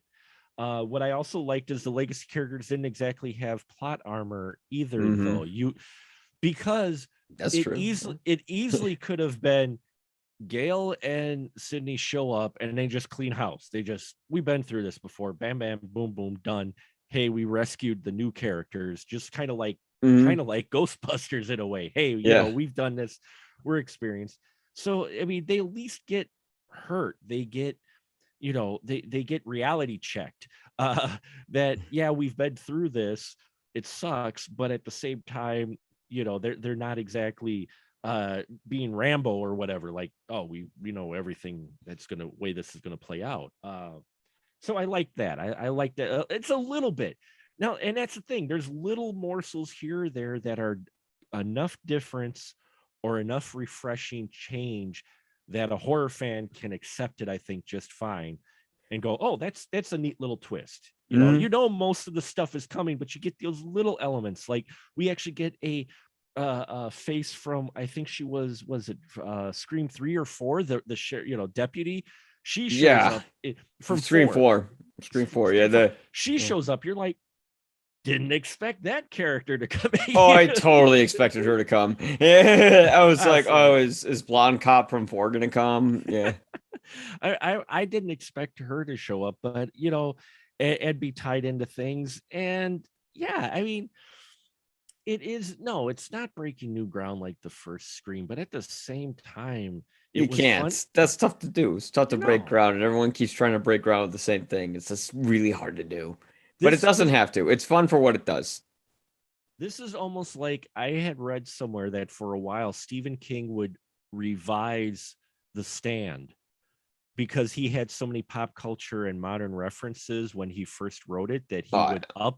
what I also liked is the legacy characters didn't exactly have plot armor either, Mm-hmm. though. Because That's true. it easily could have been Gail and Sydney show up and they just clean house. We've been through this before. Bam, bam, boom, boom, done. Hey, we rescued the new characters, just kind Mm-hmm. of like Ghostbusters in a way. Hey, Yeah. we've done this, we're experienced. So I mean, they at least get hurt. They get, they get reality checked. Uh that yeah, we've been through this. It sucks, but at the same time, they're not exactly being Rambo or whatever, like, oh, we know everything that's gonna way this is gonna play out. So I like that. I like that. It's a little bit now, and that's the thing. There's little morsels here or there that are enough difference or enough refreshing change that a horror fan can accept it, I think, just fine, and go, oh, that's a neat little twist. Mm-hmm. Most of the stuff is coming, but you get those little elements. Like we actually get a face from, I think she was it Scream 3 or 4, the deputy. She shows Yeah. up from Screen 4. four. Screen four. Yeah. Scream 4. The She yeah. shows up. You're like, didn't expect that character to come Oh, in. I totally expected her to come. Yeah. I was like, Same oh, here. is blonde cop from four gonna come? Yeah. I didn't expect her to show up, but and be tied into things. And yeah, I mean, it's not breaking new ground like the first Scream, but at the same time, You it was fun. can't. That's tough to do. It's tough to You break know, ground, and everyone keeps trying to break ground with the same thing. It's just really hard to do. But it this doesn't this have to. It's fun for what it does. this is almost like I had read somewhere that for a while Stephen King would revise The Stand because he had so many pop culture and modern references when he first wrote it that Oh,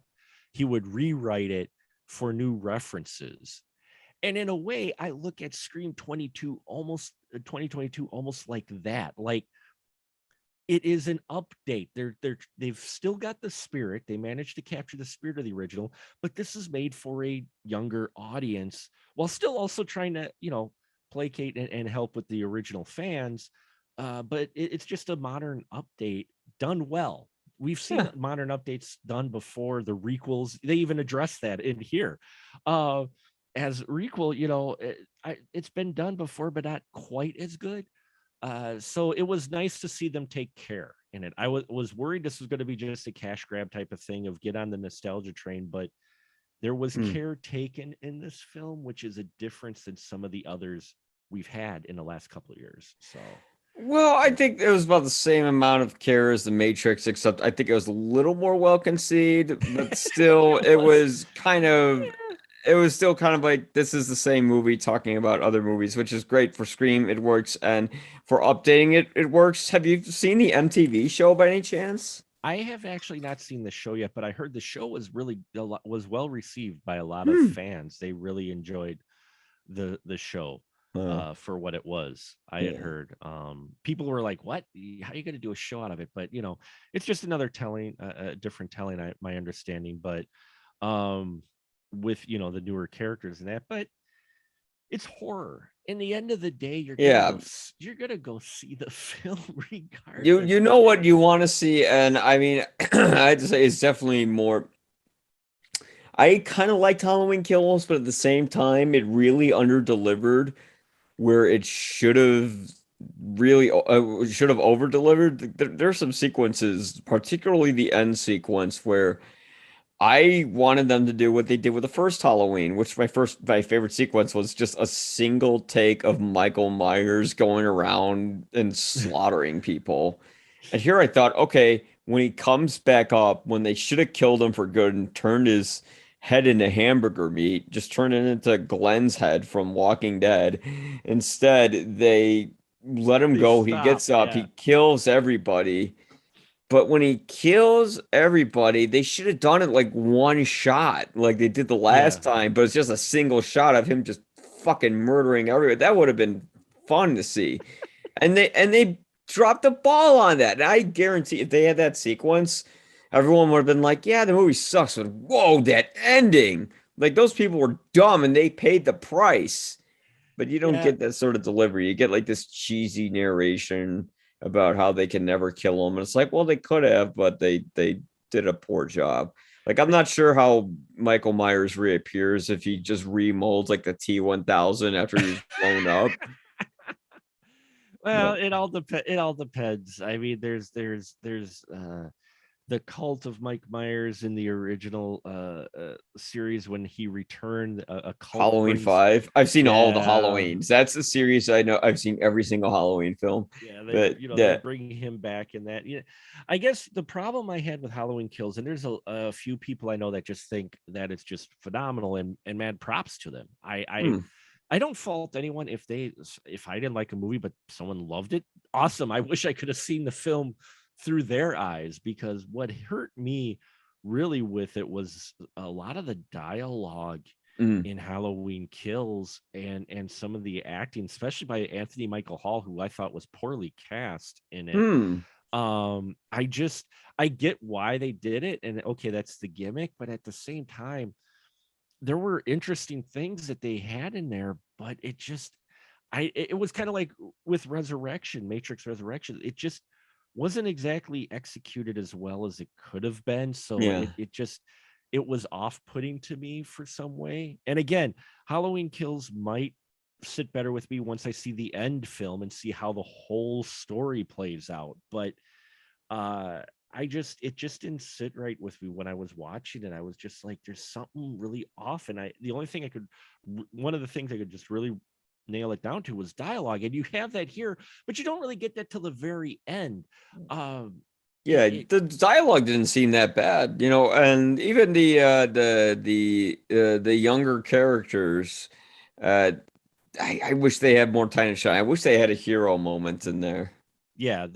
he would rewrite it for new references. And in a way, I look at Scream 22 almost 2022 almost like that. Like it is an update. They've still got the spirit. They managed to capture the spirit of the original, but this is made for a younger audience while still also trying to, placate and help with the original fans. But it's just a modern update done well. We've seen yeah. modern updates done before. The requels, they even address that in here. As requel, it's been done before, but not quite as good. So it was nice to see them take care in it. I was worried this was going to be just a cash grab type of thing of get on the nostalgia train, but there was Hmm. care taken in this film, which is a difference than some of the others we've had in the last couple of years. So, Well, I think it was about the same amount of care as the Matrix, except I think it was a little more well conceived, but still, it was, yeah. it was still kind of like this is the same movie talking about other movies, which is great for Scream. It works, and for updating it, it works. Have you seen the MTV show by any chance? I have actually not seen the show yet, but I heard the show was was well received by a lot of Hmm. fans. They really enjoyed the show Oh, for what it was. I had yeah. heard people were like, what, how are you going to do a show out of it? But it's just another telling, a different telling, my understanding. But with the newer characters and that, but it's horror. In the end of the day, Yeah. you're gonna go see the film You regardless. know what you want to see, and I mean, I have to say it's definitely more. I kind of liked Halloween Kills, but at the same time, it really underdelivered where it should have over delivered. There's some sequences, particularly the end sequence, where I wanted them to do what they did with the first Halloween, which my favorite sequence was just a single take of Michael Myers going around and slaughtering people. And here I thought, okay, when he comes back up, when they should have killed him for good and turned his head into hamburger meat, just turn it into Glenn's head from Walking Dead. Instead, they let him They go. He stop. gets up, Yeah. he kills everybody. But when he kills everybody, they should have done it like one shot, like they did the Yeah. last time. But it's just a single shot of him just fucking murdering everybody. That would have been fun to see. And they dropped the ball on that. And I guarantee if they had that sequence, everyone would have been like, "Yeah, the movie sucks." But whoa, that ending! Like those people were dumb and they paid the price. But you don't Yeah. get that sort of delivery. You get like this cheesy narration about how they can never kill him. And it's like, well, they could have, but they did a poor job. Like I'm not sure how Michael Myers reappears if he just remolds like the T-1000 after he's blown up. Well, But it all depends. It all depends. I mean, there's the cult of Mike Myers in the original series when he returned. A cult Halloween brings, 5. I've seen all the yeah, Halloweens. That's the series I know. I've seen every single Halloween film. yeah. But They that bring him back in that. I guess the problem I had with Halloween Kills, and there's a few people I know that just think that it's just phenomenal, and mad props to them. hmm, I don't fault anyone if I didn't like a movie, but someone loved it. Awesome. I wish I could have seen the film through their eyes, because what hurt me really with it was a lot of the dialogue hmm, in Halloween Kills, and some of the acting, especially by Anthony Michael Hall, who I thought was poorly cast in it. hmm. I get why they did it, and okay, that's the gimmick, but at the same time, there were interesting things that they had in there, but it was kind of like with Matrix Resurrection. It just wasn't exactly executed as well as it could have been. So Yeah. it was off-putting to me for some way. And again, Halloween Kills might sit better with me once I see the end film and see how the whole story plays out. But it just didn't sit right with me when I was watching it. I was just like, there's something really off. And one of the things I could just really nail it down to was dialogue. And you have that here, but you don't really get that till the very end. Yeah, It the dialogue didn't seem that bad, and even the younger characters, uh, I wish they had more time to shine. I wish they had a hero moment in there. yeah,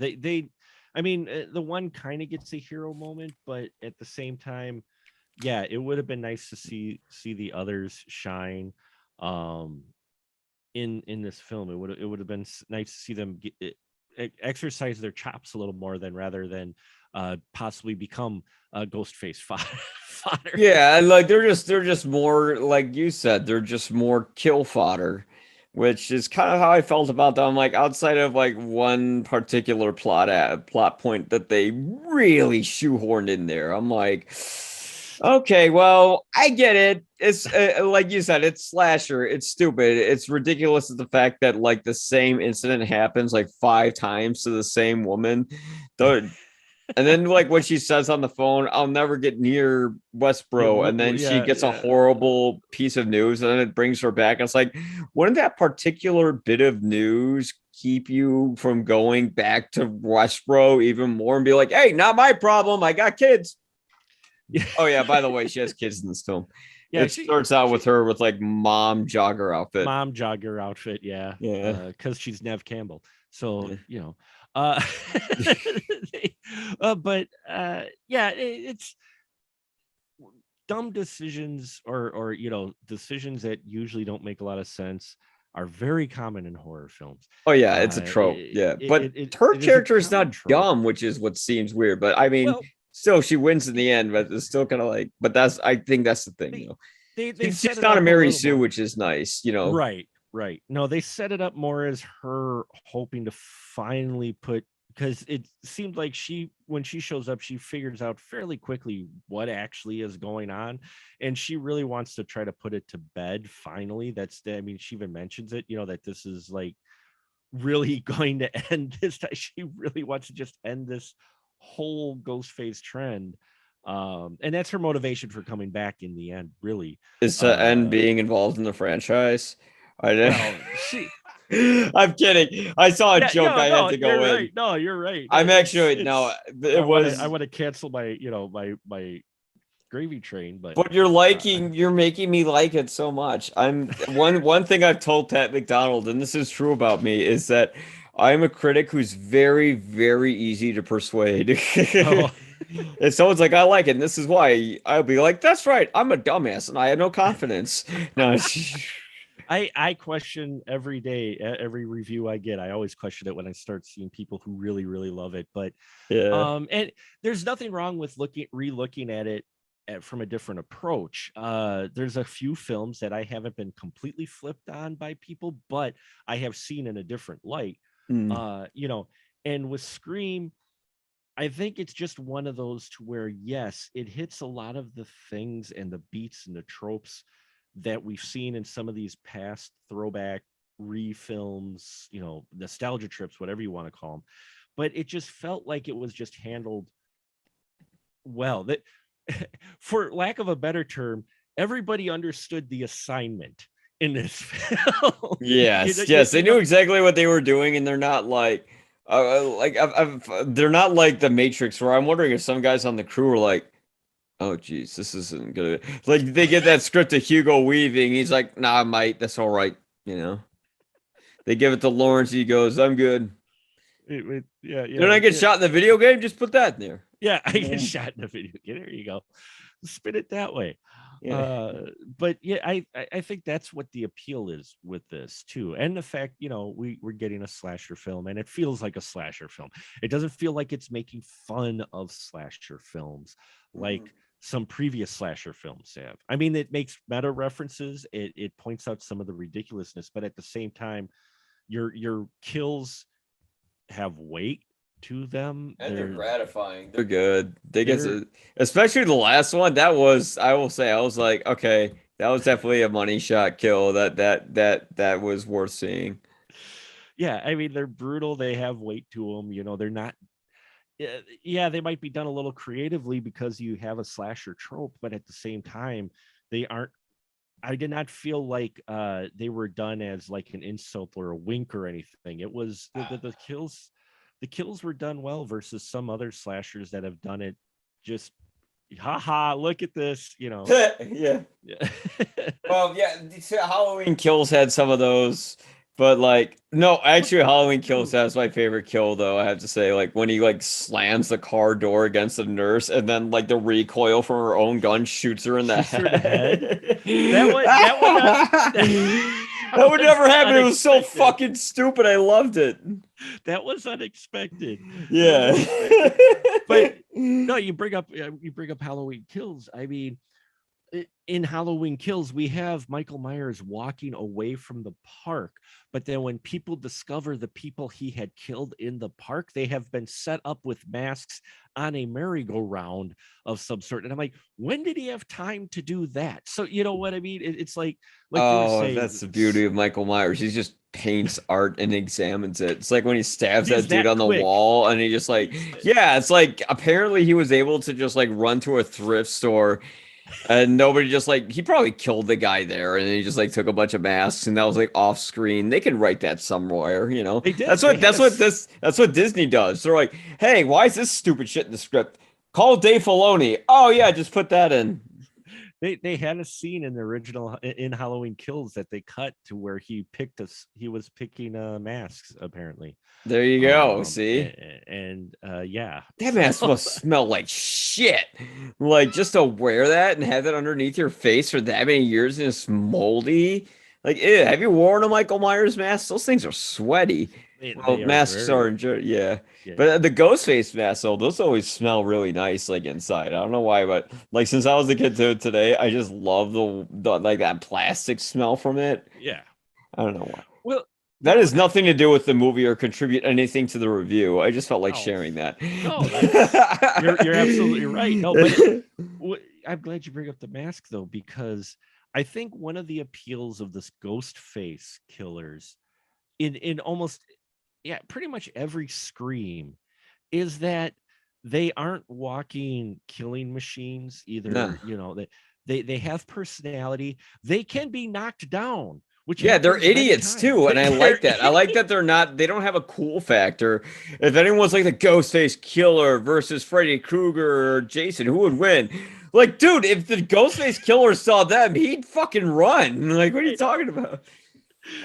I mean, the one kind of gets a hero moment, but at the same time, yeah, it would have been nice to see the others shine. Um, in this film, it would have been nice to see them exercise their chops a little more than rather than possibly become Ghostface fodder. Yeah, and like they're just more like you said, they're just more kill fodder, which is kind of how I felt about them. Like outside of like one particular plot point that they really shoehorned in there, I'm like, okay, well, I get it. It's like you said, it's slasher. It's stupid. It's ridiculous the fact that like the same incident happens like 5 times to the same woman. Though and then, like, what she says on the phone, I'll never get near Yeah, Westboro. And then she yeah, gets a yeah. horrible piece of news and then it brings her back. And it's like, wouldn't that particular bit of news keep you from going back to Westboro even more and be like, hey, not my problem. I got kids. Yeah, Oh, yeah. By the way, she has kids in this film. yeah. It starts out with her with like mom jogger outfit. Mom jogger outfit, yeah, Yeah. because she's Nev Campbell. So Yeah. uh, but yeah, it's dumb decisions, or decisions that usually don't make a lot of sense are very common in horror films. Oh, yeah. It's a trope. Yeah. But her It is a character is common not trope. dumb, which is what seems weird. But I mean, Well, still, she wins in the end, but it's still kind of like, but I think that's the thing, they though. they set She's it not a up a Mary little Sue, more. which is nice. Right, right. No, they set it up more as her hoping to finally put, because it seemed like when she shows up, she figures out fairly quickly what actually is going on, and she really wants to try to put it to bed finally. I mean, she even mentions it, that this is like really going to end this time. She really wants to just end this whole Ghostface trend. And that's her motivation for coming back in the end, really. Is to end Uh, being involved in the franchise. I know. well, she I'm kidding. I saw a Yeah, joke I had no, to you're go in. right. No, you're right. I'm actually no. I It want to was cancel my gravy train, but you're making me like it so much. I'm one thing I've told Pat McDonald, and this is true about me, is that I'm a critic who's very, very easy to persuade. oh, If someone's like, I like it, and this is why, I'll be like, that's right, I'm a dumbass and I have no confidence. No, I question every day, every review I get. I always question it when I start seeing people who really, really love it. But yeah. and there's nothing wrong with re-looking at it from a different approach. There's a few films that I haven't been completely flipped on by people, but I have seen in a different light. Mm. And with Scream, I think it's just one of those to where, yes, it hits a lot of the things and the beats and the tropes that we've seen in some of these past throwback refilms, nostalgia trips, whatever you want to call them. But it just felt like it was just handled well. That, for lack of a better term, everybody understood the assignment in this film. Yes, they knew exactly what they were doing, and they're not they're not like the Matrix, where I'm wondering if some guys on the crew were like, oh geez, this isn't good. Like they get that script to Hugo Weaving, he's like, nah, mate, that's all right. They give it to Lawrence, he goes, I'm good. Yeah. Didn't I get shot in the video game? Just put that in there. Yeah, I get shot in the video game. There you go. Spin it that way. Yeah. But yeah, I think that's what the appeal is with this too, and the fact we're getting a slasher film, and it feels like a slasher film. It doesn't feel like it's making fun of slasher films like some previous slasher films have. I mean, it makes meta references. It points out some of the ridiculousness, but at the same time, your kills have weight to them, and they're gratifying. They're good. Especially the last one. That was, I will say, I was like, okay, that was definitely a money shot kill. That was worth seeing. Yeah, I mean, they're brutal. They have weight to them. They're not. Yeah, they might be done a little creatively because you have a slasher trope, but at the same time, they aren't. I did not feel like they were done as like an insult or a wink or anything. It was the kills. The kills were done well versus some other slashers that have done it just, haha, look at this, Yeah. Well, yeah, Halloween Kills had some of those, but no, actually Halloween Kills has my favorite kill though, I have to say, when he slams the car door against the nurse and then the recoil from her own gun shoots her in the head. That would never happen. It was so fucking stupid. I loved it. That was unexpected. Yeah. But no, you bring up Halloween Kills. I mean, in Halloween Kills, we have Michael Myers walking away from the park, but then when people discover the people he had killed in the park, they have been set up with masks on a merry-go-round of some sort. And I'm like, when did he have time to do that? So you know what I mean? It's like you were saying, that's the beauty of Michael Myers. He just paints art and examines it. It's like when he stabs that dude on the wall, and he just it's like apparently he was able to just run to a thrift store. And nobody just he probably killed the guy there, and he just took a bunch of masks, and that was off screen. They can write that somewhere, They did. That's what Disney does. They're like, hey, why is this stupid shit in the script? Call Dave Filoni. Oh yeah, just put that in. They had a scene in the original in Halloween Kills that they cut to where he was picking masks apparently. There you go. See, and yeah, that mask must smell like shit. Just to wear that and have it underneath your face for that many years and it's moldy. Ew, have you worn a Michael Myers mask? Those things are sweaty. Masks are enjoyed, yeah. But the Ghostface masks, though, those always smell really nice, inside. I don't know why, but since I was a kid to today, I just love the that plastic smell from it. Yeah, I don't know why. Well, that has nothing to do with the movie or contribute anything to the review. I just felt like sharing that. No, you're absolutely right. No, but I'm glad you bring up the mask though, because I think one of the appeals of this Ghostface killers in almost pretty much every Scream is that they aren't walking killing machines either. No. They have personality. They can be knocked down. They're idiots too, and I like that. I like that they don't have a cool factor. If anyone's the Ghostface killer versus Freddy Krueger or Jason, who would win? Like, dude, if the Ghostface killer saw them, he'd fucking run. Like, what are you talking about?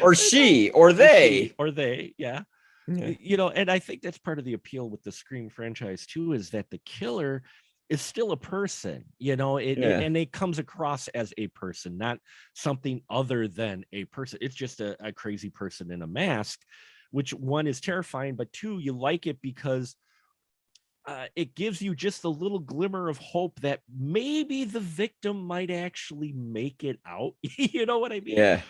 Or she, or they. Or they, yeah. Yeah. And I think that's part of the appeal with the Scream franchise too, is that the killer is still a person, Yeah. and it comes across as a person, not something other than a person. It's just a crazy person in a mask, which one is terrifying, but two, you like it because it gives you just a little glimmer of hope that maybe the victim might actually make it out. You know what I mean? Yeah.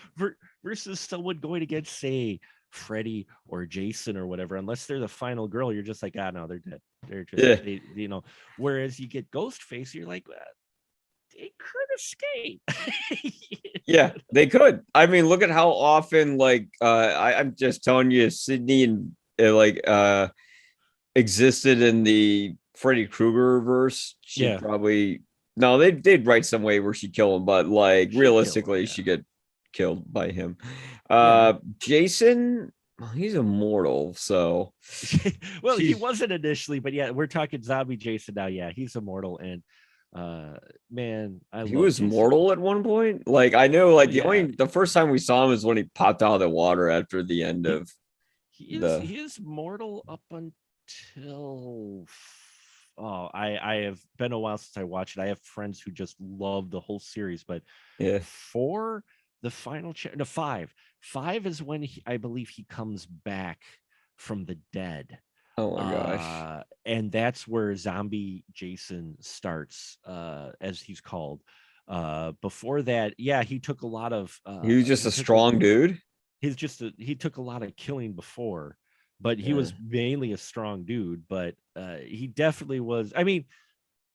Versus someone going against, say, Freddy or Jason or whatever, unless they're the final girl, you're just like, no, they're dead. They're just, Yeah. Whereas you get Ghostface, you're like, they could escape. Yeah, they could. I mean, look at how often, like, I'm just telling you, Sydney and existed in the Freddy Krueger verse. She'd Yeah. probably no, they'd write some way where she'd kill him, but like realistically, she'd get killed by him. Jason, well, he's immortal, so well, he wasn't initially, but yeah, we're talking zombie Jason now. Yeah, he's immortal, and man, he was mortal at one point. Like I know, like the first time we saw him is when he popped out of the water after the end of he is mortal up until I have been a while since I watched it. I have friends who just love the whole series, but for the final five is when I believe he comes back from the dead. Oh my gosh. And that's where zombie Jason starts, as he's called. Before that, he took a lot of he was just a strong dude. He took a lot of killing before, but he was mainly a strong dude. But he definitely was. I mean,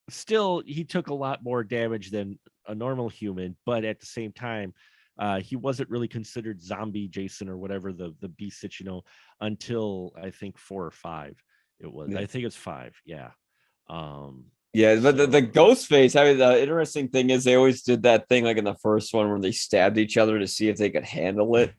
still, he took a lot more damage than a normal human, but at the same time, he wasn't really considered zombie Jason or whatever the beast that until I think 4 or 5. It was. I think it's 5. Yeah. But the Ghostface. I mean, the interesting thing is they always did that thing like in the first one where they stabbed each other to see if they could handle it.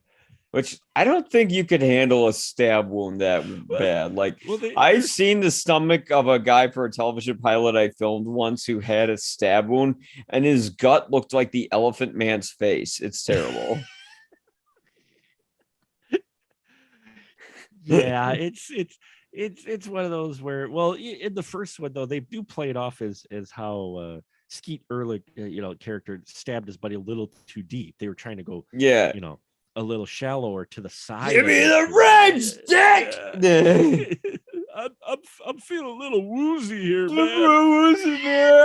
Which I don't think you could handle a stab wound that bad. Like I've seen the stomach of a guy for a television pilot I filmed once who had a stab wound, and his gut looked like the Elephant Man's face. It's terrible. Yeah, it's one of those where, well, in the first one though, they do play it off as how Skeet Ehrlich, character stabbed his buddy a little too deep. They were trying to go, a little shallower to the side. Give me the red stick. I'm feeling a little woozy here, man.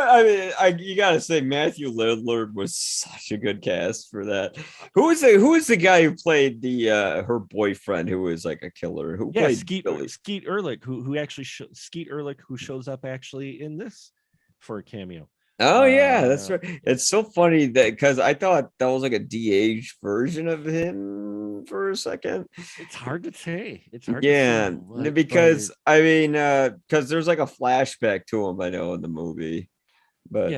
I mean, you gotta say Matthew Lillard was such a good cast for that. Who is the guy who played the her boyfriend who was like a killer? Who played Skeet Ehrlich, who actually Skeet Ehrlich, who shows up actually in this for a cameo. Oh yeah, that's right. It's so funny that because I thought that was like a de-aged version of him for a second. It's hard to say. Because I mean, because there's like a flashback to him I know in the movie, but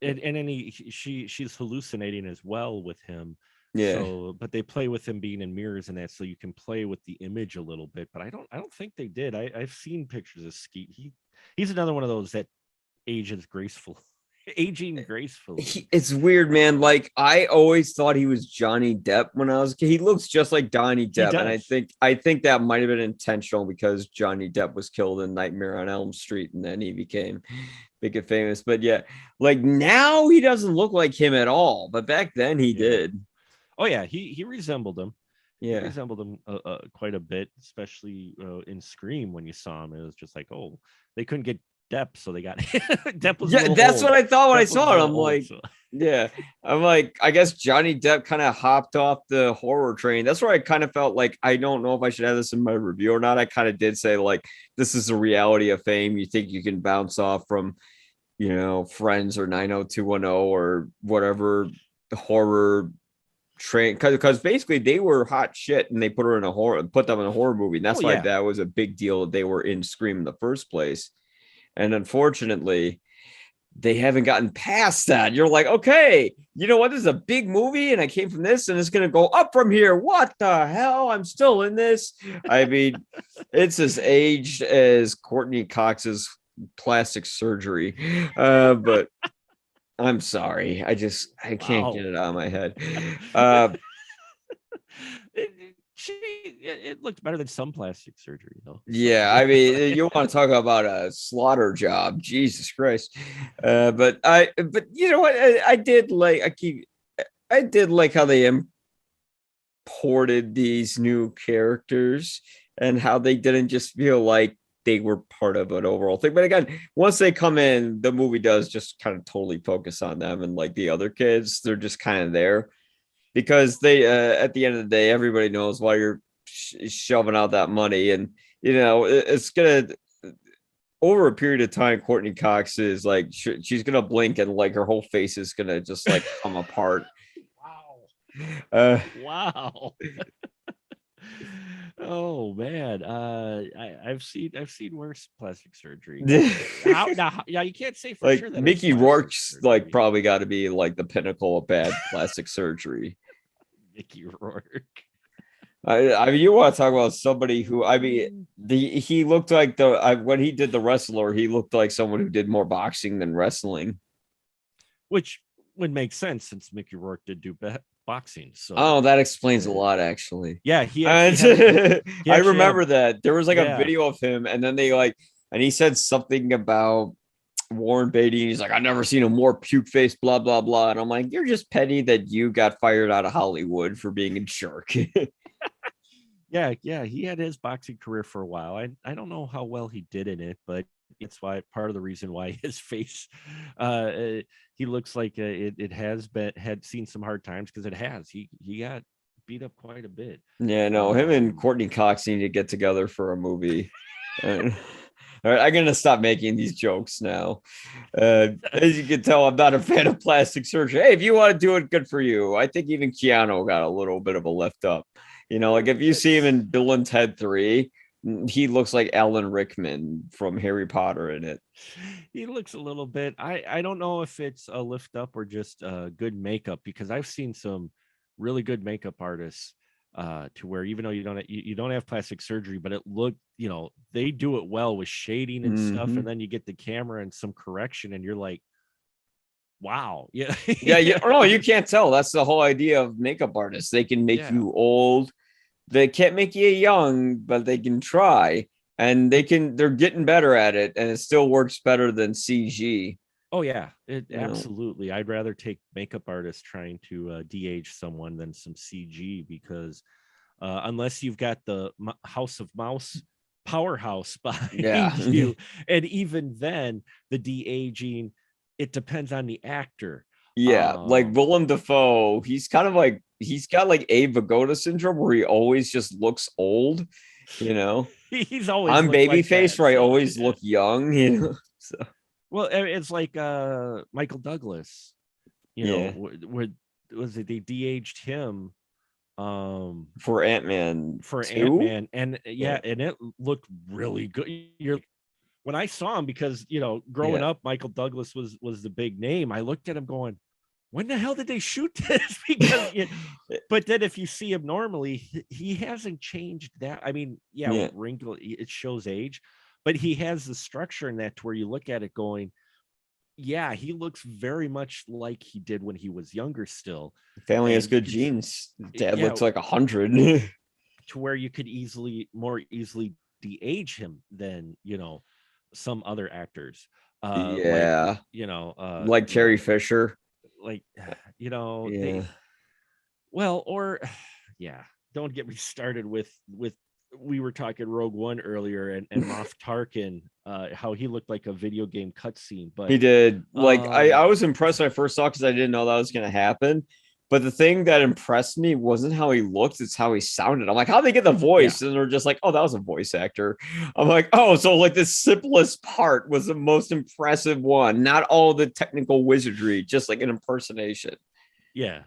and then she's hallucinating as well with him. Yeah. So, but they play with him being in mirrors and that, so you can play with the image a little bit. But I don't think they did. I've seen pictures of Skeet. He's another one of those that ages graceful. Aging gracefully. It's weird, man. Like I always thought he was Johnny Depp when I was a kid. He looks just like Johnny Depp, and I think that might have been intentional because Johnny Depp was killed in Nightmare on Elm Street, and then he became big and famous. But yeah, like now he doesn't look like him at all, but back then he did. Oh yeah, he resembled him. Yeah, he resembled him quite a bit, especially in Scream when you saw him. It was just like, oh, they couldn't get Depp, so they got Depp was that's old. What I thought when I saw it. I'm like, I'm like, I guess Johnny Depp kind of hopped off the horror train. That's where I kind of felt like I don't know if I should have this in my review or not. I kind of did say like this is the reality of fame. You think you can bounce off from, Friends or 90210 or whatever horror train because basically they were hot shit and they put them in a horror movie. And that's why that was a big deal that they were in Scream in the first place. And unfortunately, they haven't gotten past that. You're like, okay, you know what? This is a big movie, and I came from this, and it's going to go up from here. What the hell? I'm still in this. I mean, it's as aged as Courtney Cox's plastic surgery. But I'm sorry. I can't get Wow. it out of my head. Uh, It looked better than some plastic surgery though. So yeah, I mean, you want to talk about a slaughter job, Jesus Christ. But you know what? I did like how they imported these new characters and how they didn't just feel like they were part of an overall thing. But again, once they come in, the movie does just kind of totally focus on them, and like the other kids, they're just kind of there because they at the end of the day, everybody knows why you're shoving out that money, and it's gonna over a period of time. Courtney Cox is like she's gonna blink and like her whole face is gonna just like come apart. wow. uh Wow. Oh man. I've seen worse plastic surgery. How now? Yeah, you can't say for like sure that it's Mickey plastic Rourke's like surgery. probably got to be like the pinnacle of bad plastic surgery. Mickey Rourke. I mean, you want to talk about somebody who, I mean, he looked like when he did the wrestler, he looked like someone who did more boxing than wrestling. Which would make sense since Mickey Rourke did do boxing. So Oh, that explains a uh, lot, actually. yeah, he actually And had a he I actually had a remember that there was like a yeah. video of him, and then and he said something about Warren Beatty. And he's like, I've never seen a more puke face, blah blah blah. And I'm like, you're just petty that you got fired out of Hollywood for being a jerk. Yeah, he had his boxing career for a while. I don't know how well he did in it, but it's why part of the reason why his face he looks like it has been had seen some hard times because it has. He got beat up quite a bit. Yeah, no, him and Um Courtney Cox need to get together for a movie. And, all right, I'm gonna stop making these jokes now. As you can tell, I'm not a fan of plastic surgery. Hey, if you want to do it, good for you. I think even Keanu got a little bit of a lift up. Like if you see him it's in Bill and Ted 3, he looks like Alan Rickman from Harry Potter in it. he looks a little bit. I don't know if it's a lift up or just good makeup because I've seen some really good makeup artists to where even though you don't have plastic surgery, but it looked, they do it well with shading and stuff, and Hmm. then you get the camera and some correction and you're like, wow. Yeah. Yeah, no, you can't tell. That's the whole idea of makeup artists. They can make Yeah. you old. They can't make you young, but they can try, and they're getting better at it, and it still works better than CG. Oh yeah, it You know, absolutely. I'd rather take makeup artists trying to de-age someone than some CG because unless you've got the House of Mouse powerhouse yeah, behind you, and even then, the de-aging, it depends on the actor. yeah. Like Um, Willem Dafoe, he's got like a Vagoda syndrome where he always just looks old. You know, he's always I'm looked like babyface that. where I So always yeah. look young. So Well, it's like Michael Douglas. yeah, Was it they de-aged him? for Ant-Man For 2. Ant-Man, and Yeah, yeah, and it looked really good. You're When I saw him, because growing yeah. up, Michael Douglas was the big name. I looked at him going, when the hell did they shoot this? Because but then if you see him normally, he hasn't changed that. I mean, yeah, Yeah. wrinkle, it shows age, but he has the structure in that to where you look at it going, yeah, he looks very much like he did when he was younger still. Family has And you good could, genes. Dad yeah, looks like 100. to where you could more easily de-age him than some other actors, like Yeah, like you know Carrie Fisher. like they Yeah. well, or yeah, don't get me started with we were talking Rogue One earlier, and Moff Tarkin, how he looked like a video game cutscene, but He did. Like um I was impressed when I first saw because I didn't know that was gonna happen. But the thing that impressed me wasn't how he looked, it's how he sounded. I'm like, how'd they get the yeah, voice? And they're just like, oh, that was a voice actor. I'm like, oh, so like the simplest part was the most impressive one, not all the technical wizardry, just like an impersonation. yeah,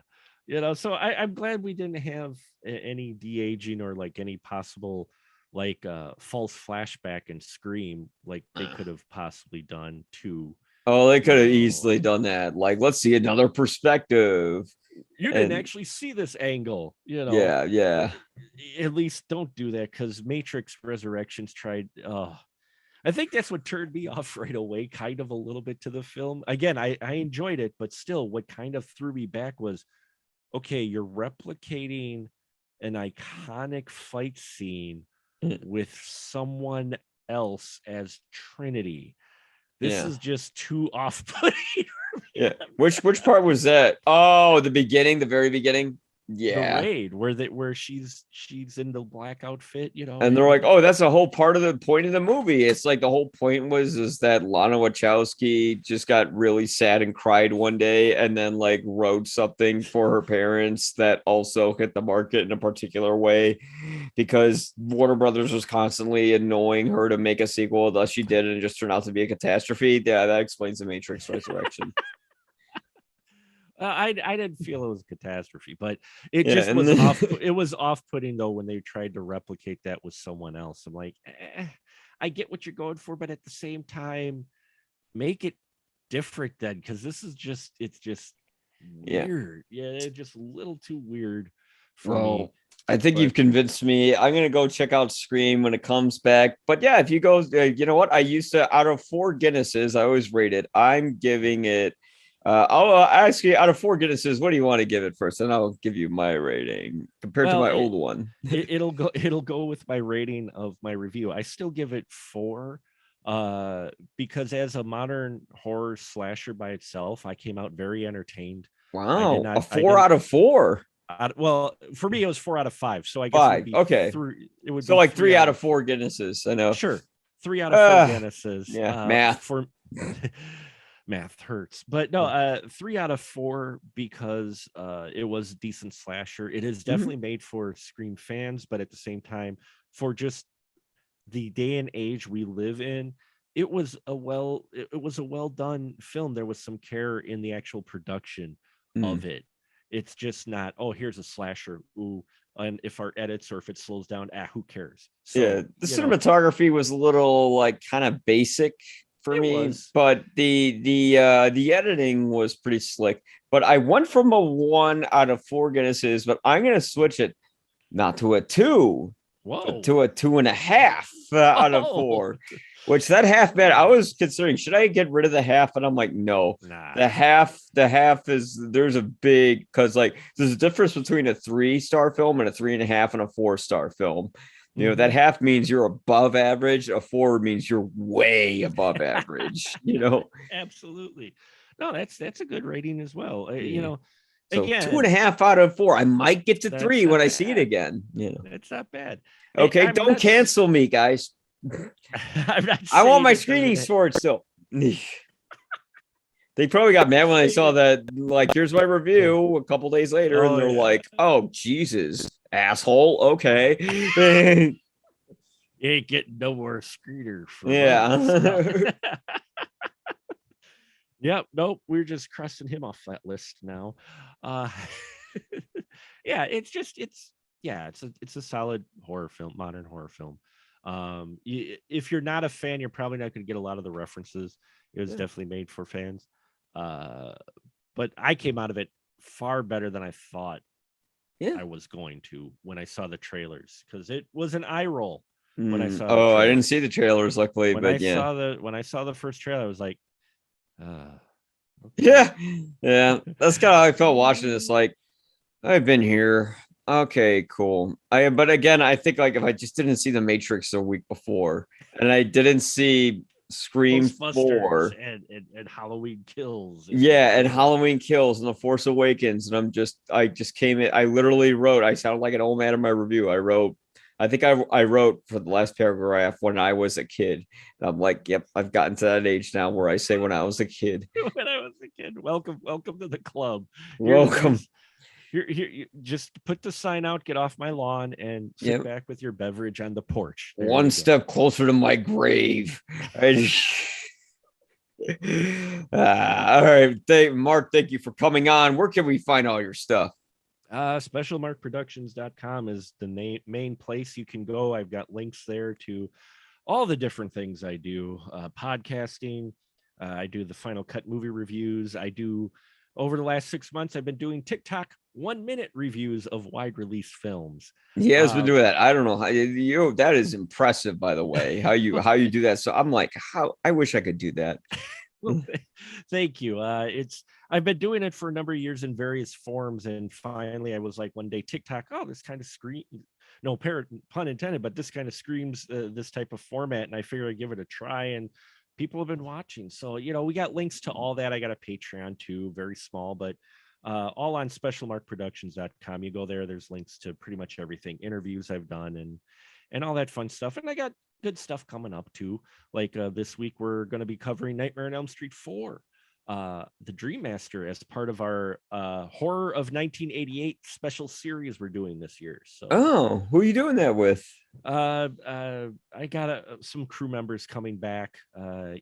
so I'm glad we didn't have any de-aging or like any possible like false flashback and Scream like they could have possibly done to Oh, they you could have know easily done that. Like, let's see another perspective. you didn't And actually see this angle, yeah, yeah. at least don't do that, because Matrix Resurrections tried, I think that's what turned me off right away, kind of a little bit to the film. Again, I enjoyed it, but still, what kind of threw me back was, okay, you're replicating an iconic fight scene with someone else as Trinity. This is just too off-putting. Yeah. Which part was that? Oh, the beginning, the very beginning. Yeah. The raid where she's in the black outfit, And they're like, oh, that's a whole part of the point of the movie. It's like the whole point is that Lana Wachowski just got really sad and cried one day and then like wrote something for her parents that also hit the market in a particular way because Warner Brothers was constantly annoying her to make a sequel, thus she did, and it just turned out to be a catastrophe. Yeah, that explains the Matrix Resurrection. I didn't feel it was a catastrophe, but it just was off. It was off-putting though when they tried to replicate that with someone else. I'm like, I get what you're going for, but at the same time, make it different then, because this is just weird. Yeah, it's just a little too weird for me. I think you've convinced me. I'm gonna go check out Scream when it comes back. But yeah, if you go, you know what? I used to, out of 4 Guinnesses, I always rate it. I'm giving it. I'll ask you, out of 4 Guinnesses, what do you want to give it first? And I'll give you my rating compared to my old one. It'll go with my rating of my review. I still give it 4, because as a modern horror slasher by itself, I came out very entertained. Wow, a 4 out of 4. Well, for me, it was 4 out of 5. So I guess 5. Okay, it would so be like 3 out of 4 Guinnesses. I know. Sure, 3 out of 4 Guinnesses. Yeah, math for math hurts, but no, 3 out of 4 because it was a decent slasher. It is definitely made for Scream fans, but at the same time, for just the day and age we live in, it was a well done film. There was some care in the actual production of it. It's just not, oh, here's a slasher, ooh, and if our edits or if it slows down, who cares? So yeah, the cinematography was a little like kind of basic for me, but the editing was pretty slick. But I went from a 1 out of 4 Guinnesses, but I'm gonna switch it not to a 2, but to a 2.5 out of 4. Which that half, man, I was considering, should I get rid of the half? And I'm like, no, the half is, there's a big, because like there's a difference between a 3-star film and a 3.5 and a 4-star film. You know, that half means you're above average. A 4 means you're way above average, Absolutely. No, that's a good rating as well. So again, 2.5 out of 4. I might get to 3 when I see it again. It's not bad. Okay, don't cancel me, guys. I want my screenings for it still. They probably got mad when they saw that, like, here's my review a couple days later, and they're like, oh, Jesus, asshole. Okay. You ain't getting no more screener for Yep, nope, we're just crossing him off that list now. Yeah, it's a solid horror film, modern horror film. If you're not a fan, you're probably not going to get a lot of the references. It was definitely made for fans. But I came out of it far better than I thought I was going to when I saw the trailers, because it was an eye roll when I saw. I didn't see the trailers, luckily, when I saw the first trailer, I was like, okay. yeah. That's kind of how I felt watching this. Like, I've been here. Okay, cool. But again, I think like if I just didn't see The Matrix a week before, and I didn't see Scream 4 and Halloween Kills, and Halloween Kills and The Force Awakens, and I just came in. I literally wrote. I sounded like an old man in my review. I wrote. I think I wrote for the last paragraph when I was a kid. And I'm like, yep, I've gotten to that age now where I say when I was a kid. When I was a kid, welcome to the club. Welcome. Here, just put the sign out, get off my lawn, and sit back with your beverage on the porch. One step closer to my grave. All right. Mark, thank you for coming on. Where can we find all your stuff? Specialmarkproductions.com is the main place you can go. I've got links there to all the different things I do. Podcasting. I do the Final Cut movie reviews. I do over the last 6 months, I've been doing TikTok 1 minute reviews of wide release films. He has been Uh, doing that. I don't know how you that is impressive, by the way, how you do that. So I'm like, how I wish I could do that. well, thank you. It's I've been doing it for a number of years in various forms, and finally, I was like one day TikTok. Oh, this kind of screen, no pun intended, but this kind of screams this type of format, and I figured I'd give it a try. And people have been watching, so we got links to all that. I got a Patreon too, very small, but all on specialmarkproductions.com. You go there, there's links to pretty much everything, interviews I've done, and all that fun stuff. And I got good stuff coming up too. Like this week, we're going to be covering Nightmare on Elm Street 4, the Dream Master, as part of our Horror of 1988 special series we're doing this year. So, Oh, who are you doing that with? I got some crew members coming back.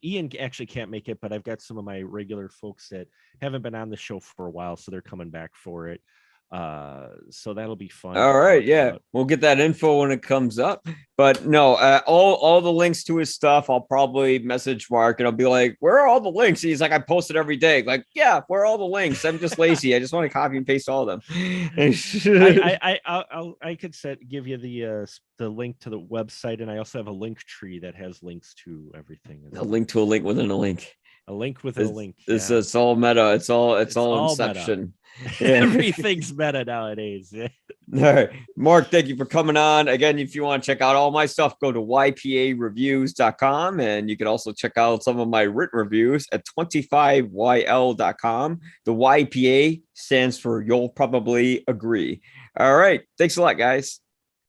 Ian actually can't make it, but I've got some of my regular folks that haven't been on the show for a while, so they're coming back for it. So that'll be fun. All right, yeah, we'll get that info when it comes up. But no, all the links to his stuff, I'll probably message Mark and I'll be like, "Where are all the links?" And he's like, "I post it every day." Like, yeah, where are all the links? I'm just lazy. I just want to copy and paste all of them. I could give you the link to the website, and I also have a link tree that has links to everything. A link to a link within a link. A link within a link. It's all meta. It's all Inception. Yeah. Everything's meta nowadays. Yeah. All right, Mark, thank you for coming on. Again, if you want to check out all my stuff, go to ypareviews.com, and you can also check out some of my written reviews at 25yl.com. The YPA stands for You'll Probably Agree. All right, thanks a lot, guys.